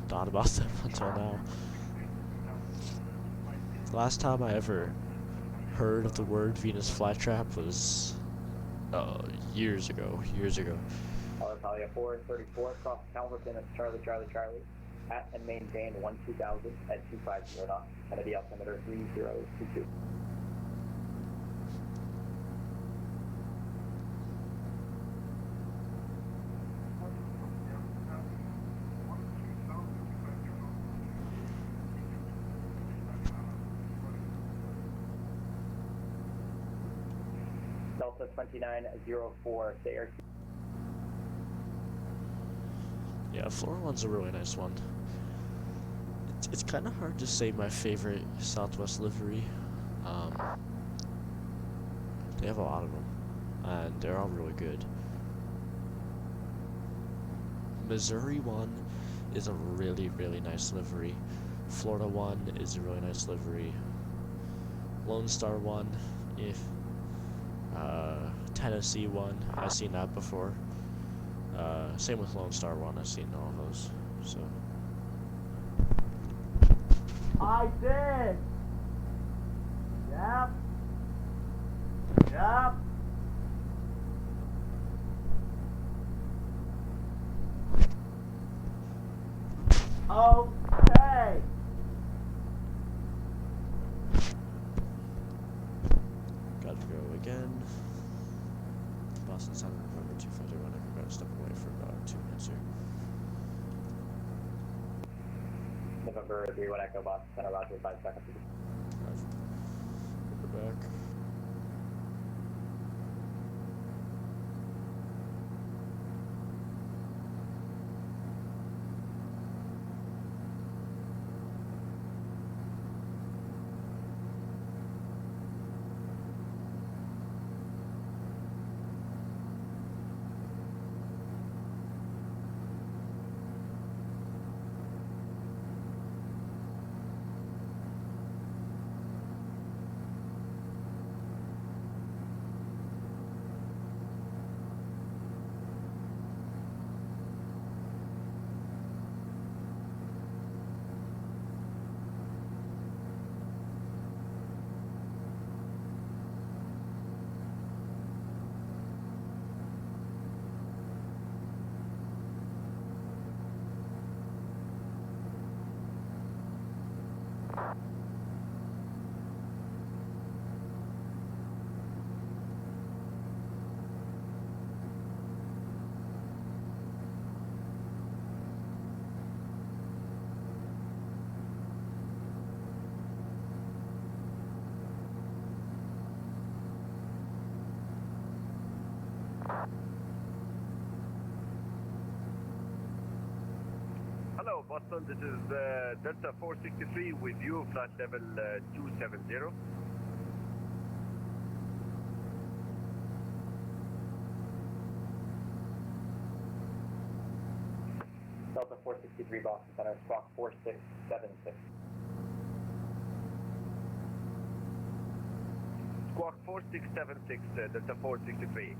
thought about them until now. The last time I ever heard of the word Venus flytrap was years ago. I was probably a 434 across Calverton at Charlie, at and maintain 12000 at 250 knots. Kennedy altimeter 3022. Delta 2904 to air. Yeah, Florida 1's a really nice one. It's kind of hard to say my favorite Southwest livery. They have a lot of them, and they're all really good. Missouri 1 is a really nice livery. Florida 1 is a really nice livery. Lone Star 1, Tennessee 1, I've seen that before. Same with Lone Star 1, I've seen all of those, so. I did! Yep. Yep. Okay. Gotta go again. Boston 7, November 251. I gotta step away for about 2 minutes here. November 31 Echo Boston Center, Roger, 5 seconds. Roger. We're back. Hello, Boston. This is Delta 463 with you, flight level 270. Delta 463 Boston Center, squawk 4676. Squawk 4676, Delta 463.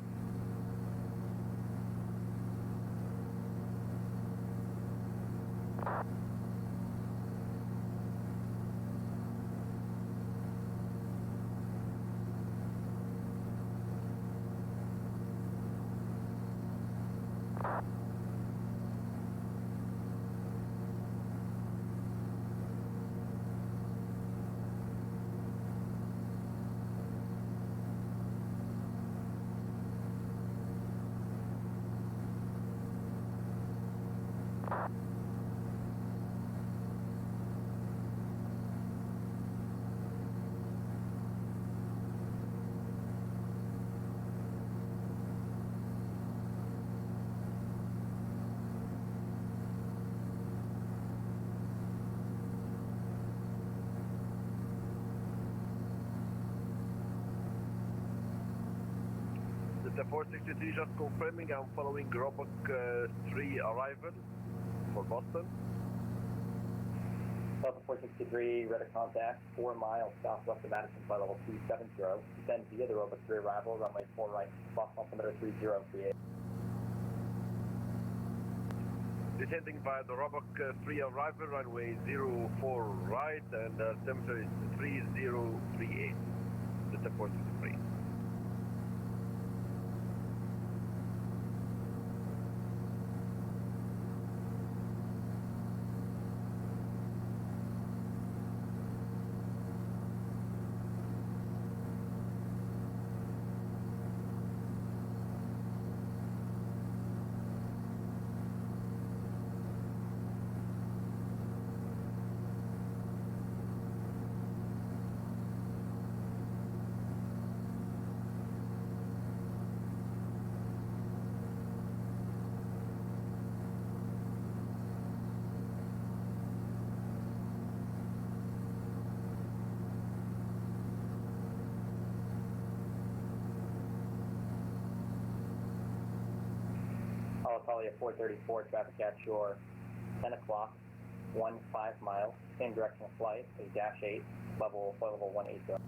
Delta 463 just confirming I'm following Roebuck 3 arrival for Boston. Delta 463, radar contact, 4 miles southwest of Madison, flight level 270. Descend via the Roebuck 3 arrival, runway 4 right, Fox altimeter 3038. Descending via the Roebuck 3 arrival, runway 04 right, and altimeter is 3038. Delta 463. Alitalia 434, traffic at shore, 10 o'clock, 15 miles, same direction of flight is dash 8, flight level 180.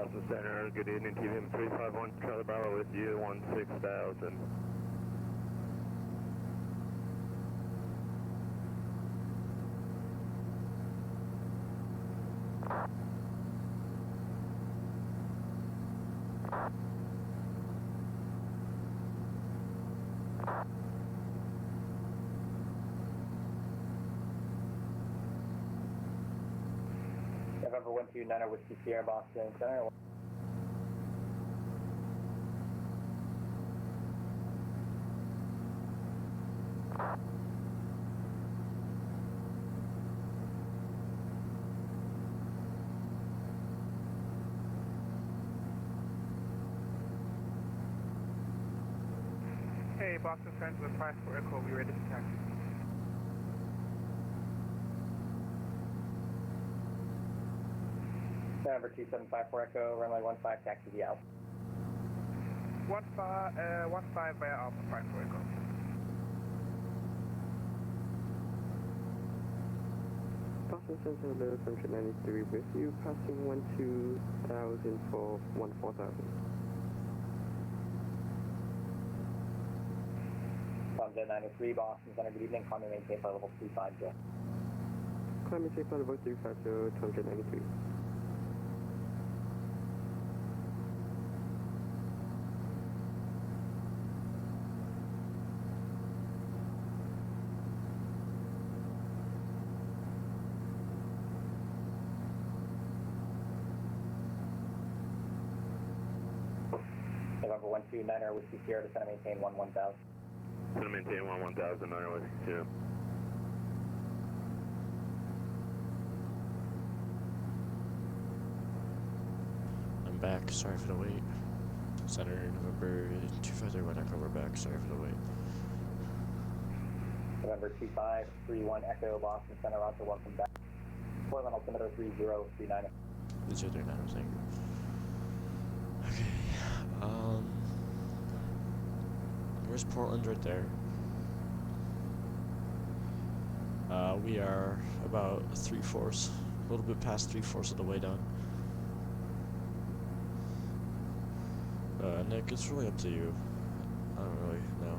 Boston Center, good evening, TVM 351, Charlie Bravo with you, 16,000. November 129 Whiskey Sierra, Boston Center. Hey, Boston Center, 5 for Echo, we ready to taxi. November 2754 Echo, runway 15, taxi via Alpha. 15 via Alpha 5 for Echo. Boston Center, Low 193 with you, passing 12,000 for 14,000. Jet 903, Boston Center, good evening, climate maintain flight level 350. Climate safe level 350, Tom Jet 93. November 129 Whiskey Sierra, descend and maintain 11,000. Going to maintain 11,000, Niner Whiskey Sierra. I'm back, sorry for the wait. Center, November 2531 Echo, we're back, sorry for the wait. November 2531 Echo, Boston Center, Roger, welcome back. Portland altimeter 3039. 3039, thank you. Okay, where's Portland? Right there. We are about 3/4, a little bit past 3/4 of the way down. Nick, it's really up to you. I don't really know.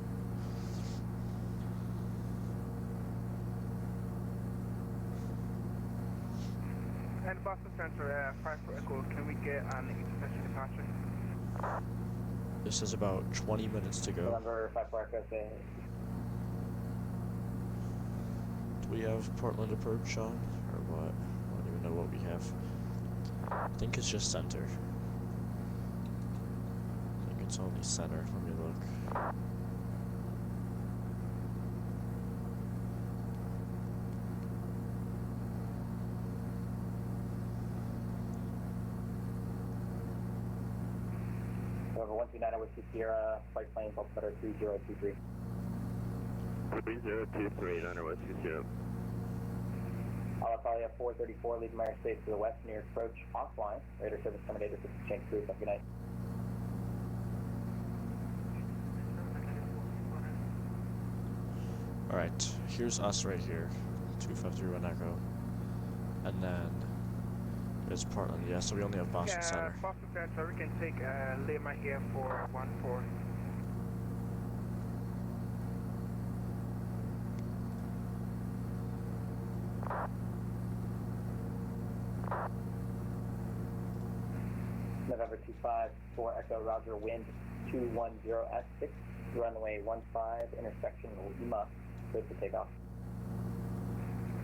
And Boston Center, 5 for Echo, can we get an intersection departure? This is about 20 minutes to go. November 5 for Echo, say. Do we have Portland approach on, or what? I don't even know what we have. I think it's just center. I think it's only center. Let me look. November 129 Whiskey Sierra, flight plane, altimeter 3023. 3023, Niner Whiskey Sierra. Alitalia 434, leaving my airspace to the west, near approach offline. Radar service terminated, change crew, have a good night. Alright, here's us right here. 2531 Echo. And then there's Portland, yeah, so we only have Boston Center. Boston Center, we can take Lima here for 14. November 254 Echo, Roger, wind 210S6, runway 15, intersection Lima, good for takeoff.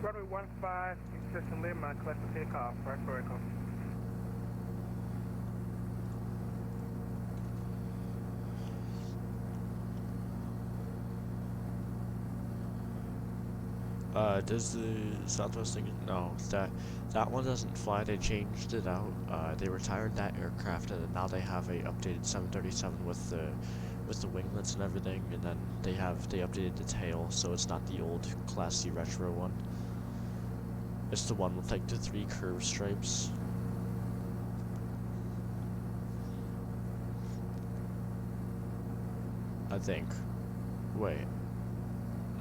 Runway 15, intersection Lima, clear for takeoff, right for Echo. Does the Southwest thing? No, that one doesn't fly. They changed it out. They retired that aircraft, and now they have a updated 737 with the winglets and everything. And then they updated the tail, so it's not the old Class C retro one. It's the one with like the 3 curved stripes. I think. Wait.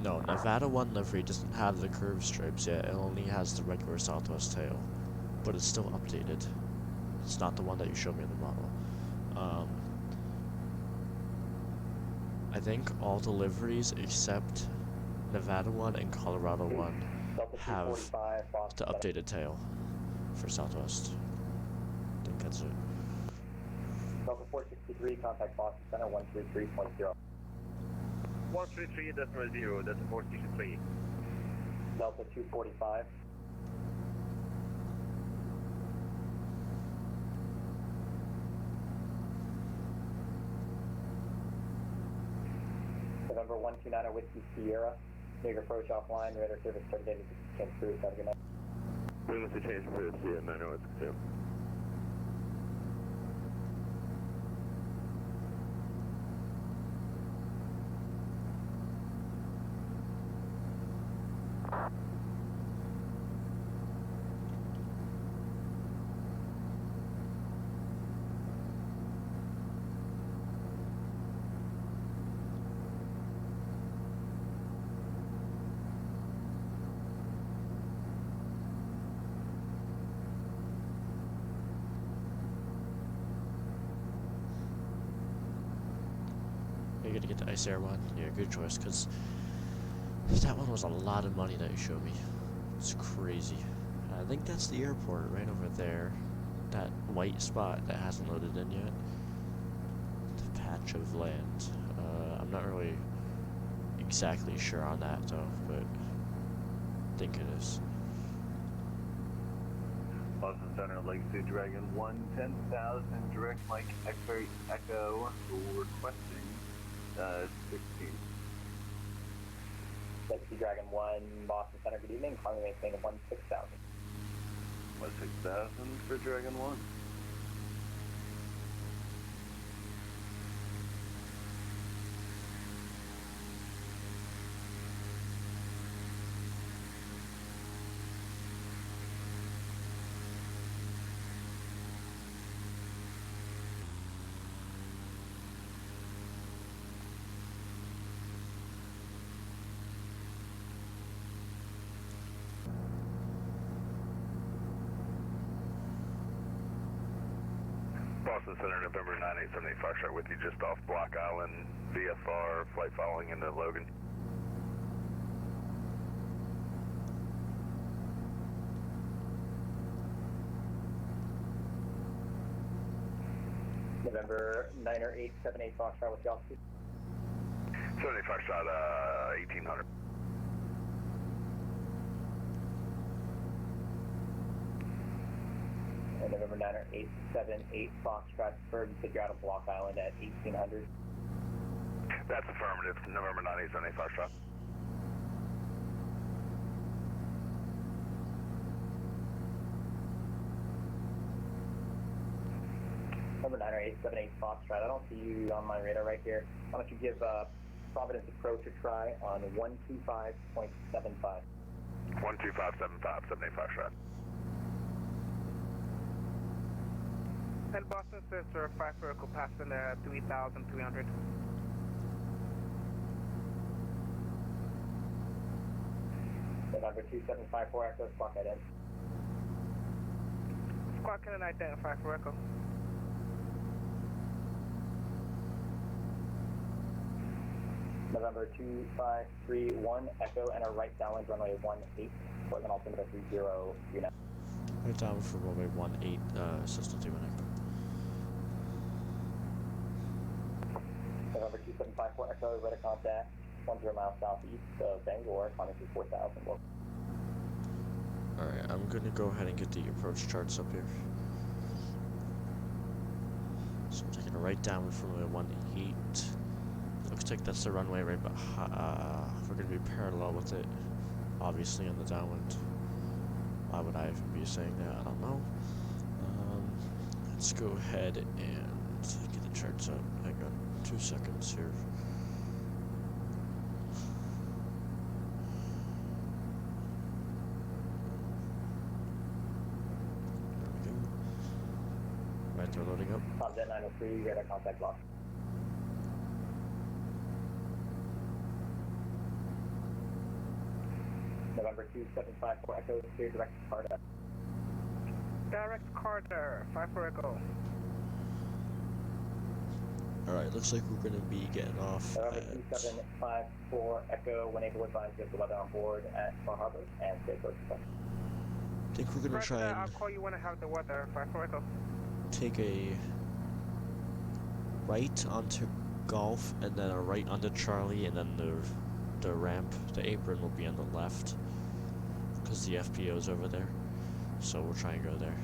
No, Nevada 1 livery doesn't have the curved stripes yet, it only has the regular Southwest tail. But it's still updated. It's not the one that you showed me in the model. I think all deliveries except Nevada one and Colorado one have the updated tail for Southwest. I think that's it. Delta 463, contact Boston Center 133.0. 133.0, Delta 463. Delta 245. November 129 Whiskey Sierra. Big approach offline, radar service terminated. Can cruise, have a good night. Frequency change for Sierra 90 Whiskey 2. You're gonna get the Ice Air one? Yeah, good choice, because that one was a lot of money that you showed me. It's crazy. I think that's the airport right over there. That white spot that hasn't loaded in yet. The patch of land. I'm not really exactly sure on that though, but I think it is. Boston Center, Legacy Dragon 1, 10,000, direct Mike X-ray Echo, requesting 16. Legacy Dragon 1, Boston Center, good evening. Calling maintain 16,000. 16,000 for Dragon 1. Boston Center, November 9878 Foxtrot with you just off Block Island, VFR, flight following into Logan. November 9878 Foxtrot with you all. 78 Foxtrot, 1800. And November 9878 Foxtrot, Bird, said you're out of Block Island at 1800. That's affirmative, November 9878 Foxtrot. November 9878 Foxtrot, I don't see you on my radar right here. Why don't you give Providence approach a try on 125.75. 12575, 78 Foxtrot. And Boston Center, 5 Vertical passing 3,300. November 2754 Echo, squawk that in. Squawk in and identify for Echo. November 2531 Echo, enter right downwind runway 18, Portland altimeter 3039. Right down for runway 18, Cessna 2 Echo. November 2754 Echo, radar contact 10 miles southeast of Bangor, climbing through 4,000. Alright, I'm gonna go ahead and get the approach charts up here. So I'm taking a right downwind from runway 18. Looks like that's the runway right behind. We're gonna be parallel with it, obviously on the downwind. Why would I even be saying that? I don't know. Let's go ahead and get the charts up. Hang on 2 seconds here. There we go. Right, they're loading up. Contact 903, radar contact lock. November 2754 Echo, clear direct to Karud. Direct Carter, 5 for Echo. Alright, looks like we're gonna be getting off November at 2754 Echo, when able, advise you of the weather on board at Bar Harbor and stay close to them. I think we're gonna try I'll and call you when I have the weather, 5 for Echo. take a right onto Golf and then a right onto Charlie, and then the ramp, the apron will be on the left because the FPO is over there, so we'll try and go there.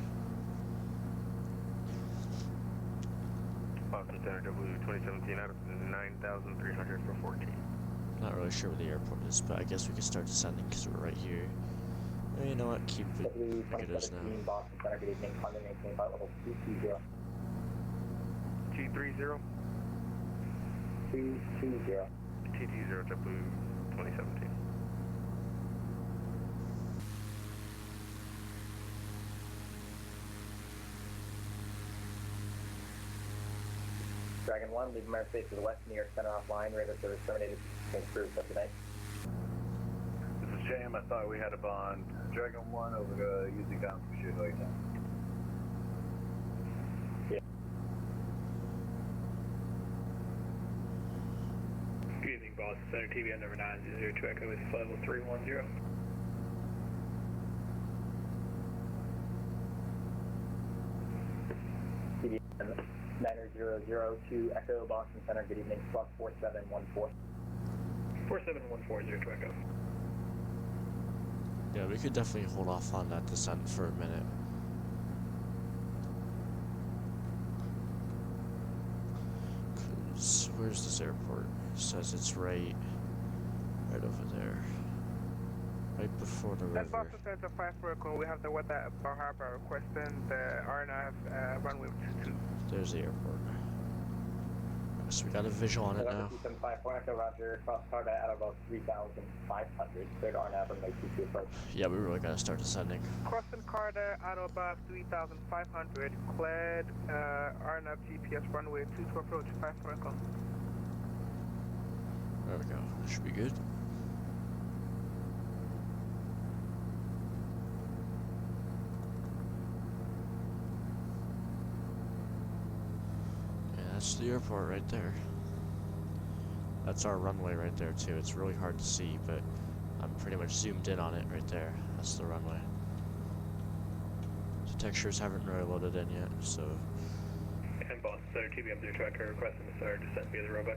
Boston Center W 2017 out of 9,300 for 14. Not really sure where the airport is, but I guess we can start descending because we're right here. Oh, you know what? Keep it W like it is now. 2017 Boston Center, good evening. Climate maintained by level 220. 230. 220. TT0 JetBlue 2017. Dragon 1, leave American Space to the west, New York Center offline, radar service terminated. Thanks for today. This is Sham. I thought we had a bond. Dragon 1 over to using down for shit right now. Good evening, Boston Center, TBM number 902 Echo with level 310. TBM 9002 Echo, Boston Center, good evening, plus 4714. 4714 02 Echo. Yeah, we could definitely hold off on that descent for a minute. Cause where's this airport? It says it's right over there. Right before the That's river. Boston Center, 5 for Echo. We have the weather at Bar Harbor, requesting the RNF runway 22. There's the airport. So we got a visual on it now. 2754 Echo, roger, cross Carter at about 3,500, cleared RNAV and make 22 approach. Yeah, we really gotta start descending. Crossing Carter at above 3,500, cleared RNF GPS runway 22 approach, 5 for Echo. There we go. That should be good. That's the airport right there. That's our runway right there too. It's really hard to see, but I'm pretty much zoomed in on it right there. That's the runway. The textures haven't really loaded in yet, so... And Boston Center, TBM 02 Echo requesting the start descent via the robot.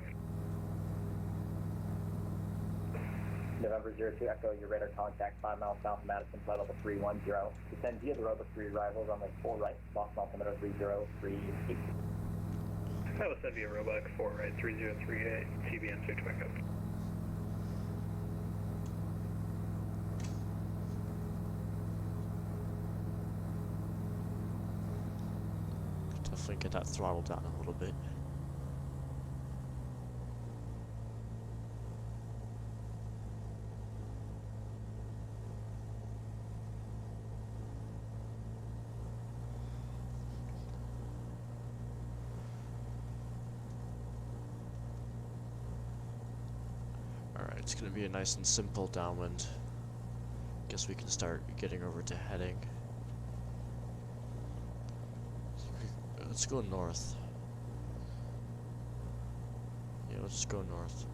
November 02 Echo, your radar contact 5 miles south of Madison, flight level 310. Descend via the robot 3 arrival, runway 4 right, Boston altimeter 3038. That was sent via Roebuck 4 right 3038, TBM 02 Echo. Definitely get that throttle down a little bit. Alright, it's gonna be a nice and simple downwind. Guess we can start getting over to heading. Let's go north. Yeah, let's just go north.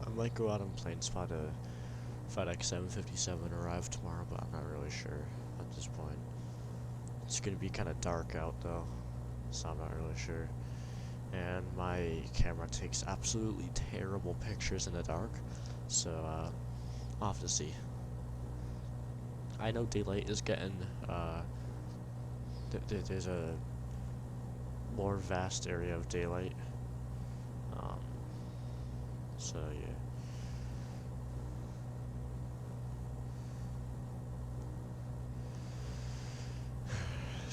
I might go out on plane spot a FedEx 757 arrive tomorrow, but I'm not really sure at this point. It's gonna be kind of dark out though, so I'm not really sure. And my camera takes absolutely terrible pictures in the dark, so I'll have to see. I know daylight is getting, there's a more vast area of daylight, so yeah.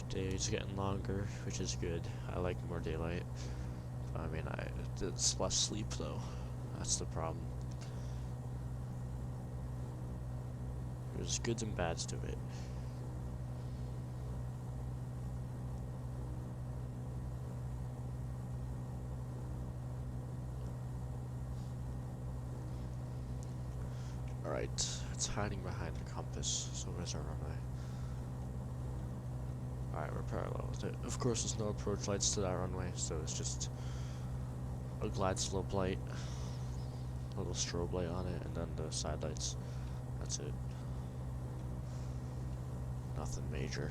Day's getting longer, which is good. I like more daylight. I mean, it's less sleep though. That's the problem. There's goods and bads to it. Alright, it's hiding behind the compass, so where's our runway? Alright, we're parallel with it. Of course, there's no approach lights to that runway, so it's just a glide slope light, a little strobe light on it, and then the side lights. That's it. Nothing major.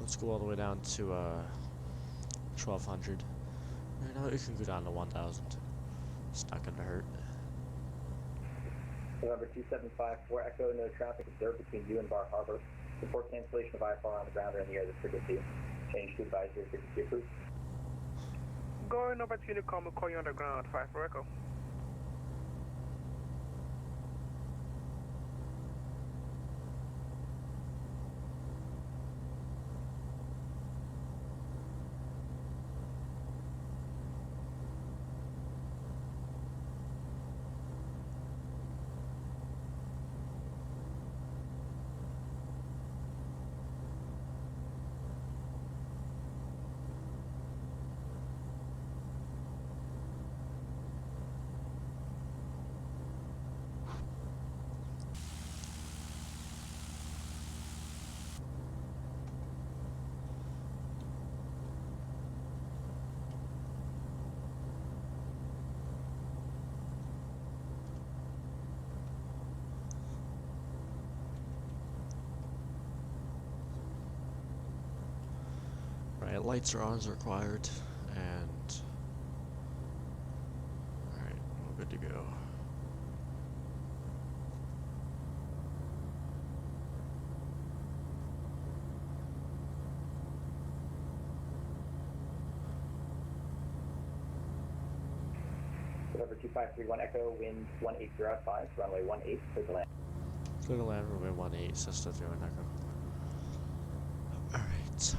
Let's go all the way down to 1200. Right now, it can go down to 1000. It's not gonna hurt. November 2754 Echo, no traffic observed between you and Bar Harbor. Report cancellation of IFR on the ground or in the air, the frequency. Change to advisory, frequency approved. Going over to Unicom, we'll call you on the ground, 5 for Echo. Right, lights are on as required, and alright, we're good to go. November 2531 Echo, wind 1805, runway 18, clear to land. Clear to land, runway 18, Cessna 0 Echo. Alright,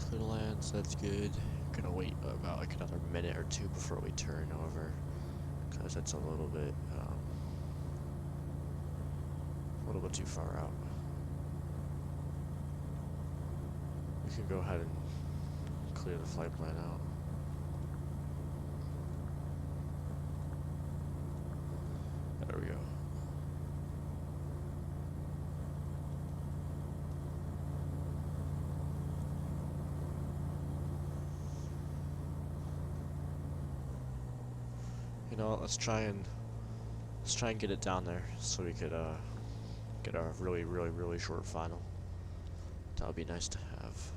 clear to land, so that's good. Gonna wait about like another minute or two before we turn over, because it's a little bit too far out. We can go ahead and clear the flight plan out. There we go. You know what, let's try and get it down there so we could get a really short final. That would be nice to have.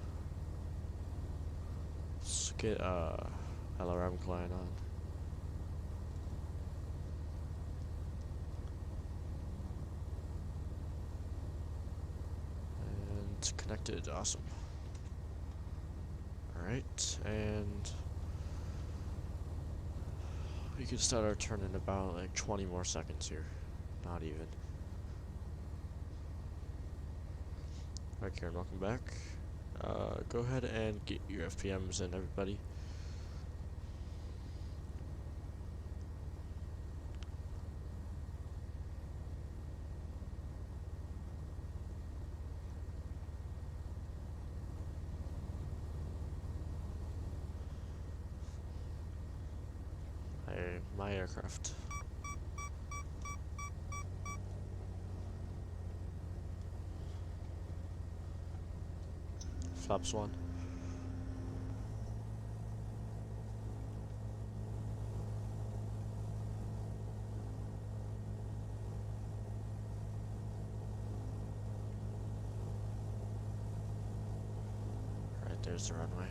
Let's get LRM client on. And connected, awesome. Alright, and we can start our turn in about like 20 more seconds here. Not even. Alright, Karen, welcome back. Go ahead and get your FPMs in, everybody. My aircraft. Flaps 1. Right, there's the runway.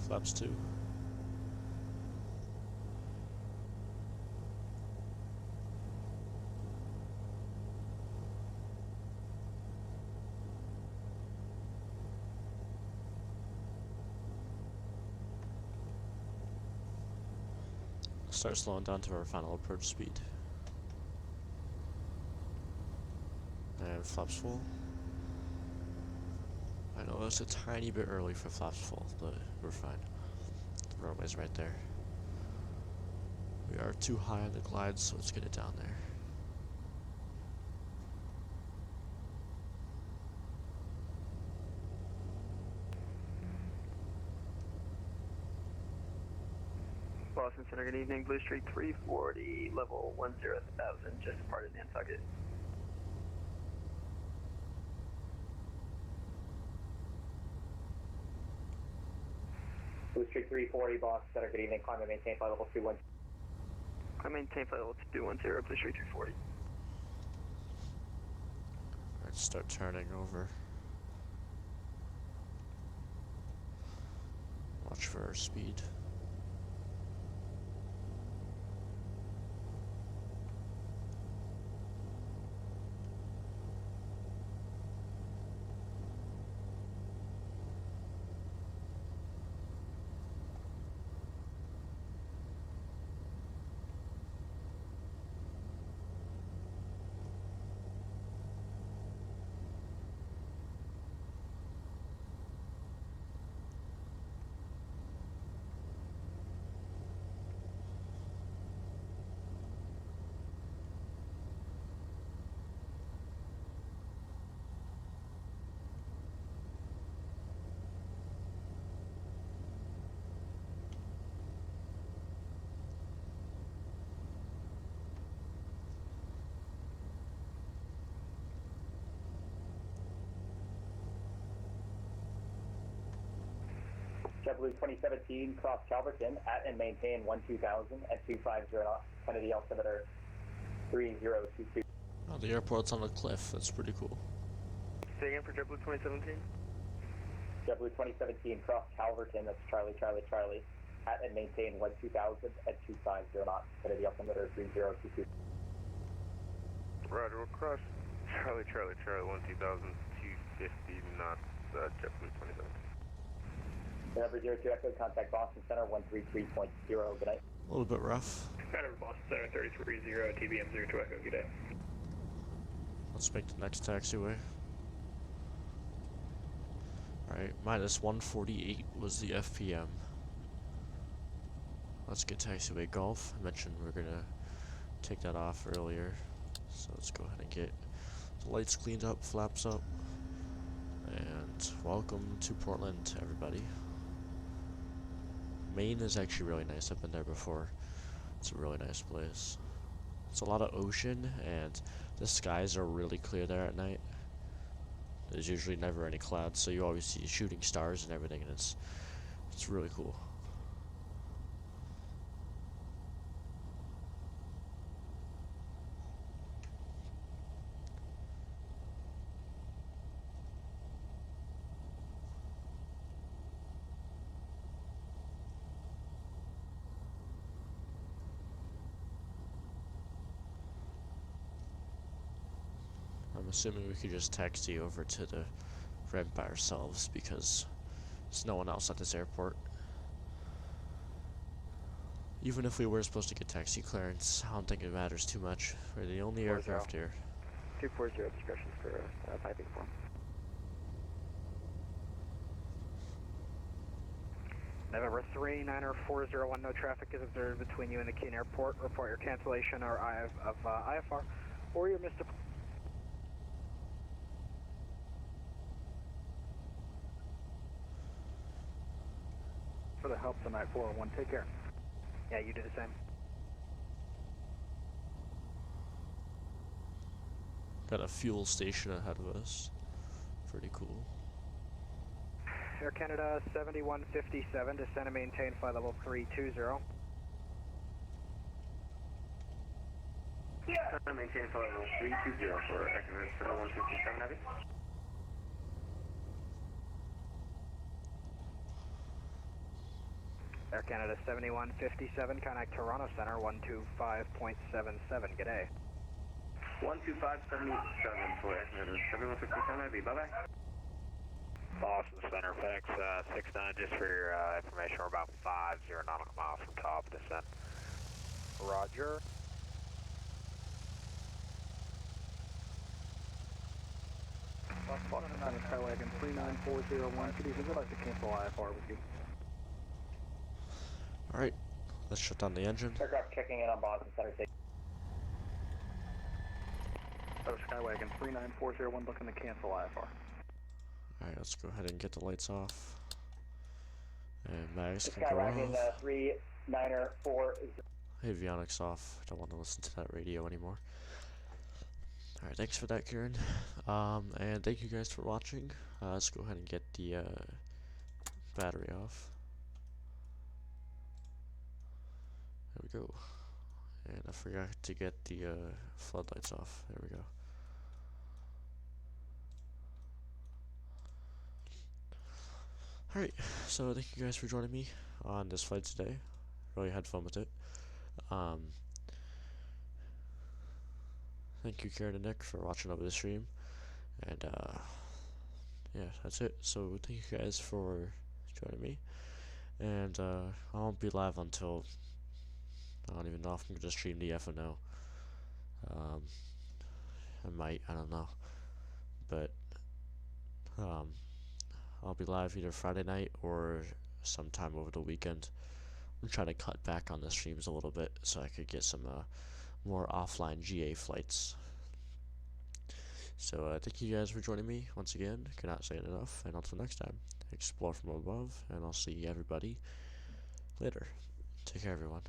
Flaps 2. Start slowing down to our final approach speed. And flaps full. I know it's a tiny bit early for flaps full, but we're fine. The runway's right there. We are too high on the glide, so let's get it down there. Boston Center, good evening. Blue Street 340, level 10,000, just departed Nantucket. Blue Street 340, Boston Center, good evening. Climb and maintain flight level 21. Climb and maintain flight level 210, Blue Street 340. Let's start turning over. Watch for our speed. JetBlue 2017, cross Calverton at and maintain 12,000 at 250 knots. Kennedy altimeter 3022. Oh, the airport's on a cliff. That's pretty cool. Say again for JetBlue 2017? JetBlue 2017, cross Calverton, that's Charlie, Charlie, Charlie, at and maintain 12,000 at 250 knots. Kennedy altimeter 3022. Roger, we'll cross Charlie, Charlie, Charlie, 12,000, 250 knots, JetBlue 2017. Number 02 Echo, contact Boston Center 133.0. Good night. A little bit rough. Pattern Boston Center 330, TBM 02 Echo, good day. Let's make the next taxiway. Alright, minus 148 was the FPM. Let's get taxiway Golf. I mentioned we're gonna take that off earlier. So let's go ahead and get the lights cleaned up, flaps up. And welcome to Portland, everybody. Maine is actually really nice. I've been there before. It's a really nice place. It's a lot of ocean, and the skies are really clear there at night. There's usually never any clouds, so you always see shooting stars and everything, and it's really cool. I'm assuming we could just taxi over to the ramp by ourselves because there's no one else at this airport. Even if we were supposed to get taxi clearance, I don't think it matters too much. We're the only aircraft here. 240 discussions for piping form. November 3, 90401, no traffic is observed between you and the Keene Airport. Report your cancellation or IFR or your Mr. For the help tonight, 401, take care. Yeah, you do the same. Got a fuel station ahead of us. Pretty cool. Air Canada 7157, descend and maintain flight level 320. Yeah. Maintain flight level 320 for Air Canada 7157, Heavy. Air Canada 7157, contact Toronto Center 125.77, good day. 12577 for Air Canada 7157, Heavy, bye-bye. Boston Center, FedEx 69, just for your information, we're about 50 nautical miles from top descent. Roger. Boston 9 Skywagon 39401, could you would like to cancel IFR with you? Alright, let's shut down the engine. Aircraft checking in on Boston Center. Skywagon 39401 looking to cancel IFR. Alright, let's go ahead and get the lights off. And mags can go Skywagon off. 3940. Avionics off. Don't want to listen to that radio anymore. Alright, thanks for that, Kieran. And thank you guys for watching. Let's go ahead and get the battery off. There we go. And I forgot to get the floodlights off. There we go. Alright, so thank you guys for joining me on this flight today. Really had fun with it. Thank you, Karen and Nick, for watching over the stream. And yeah, that's it. So thank you guys for joining me. And I won't be live until, I don't even know if I'm gonna stream the FNO. I might, I don't know. But I'll be live either Friday night or sometime over the weekend. I'm trying to cut back on the streams a little bit so I could get some more offline GA flights. So thank you guys for joining me once again. Cannot say it enough. And until next time, explore from above, and I'll see everybody later. Take care, everyone.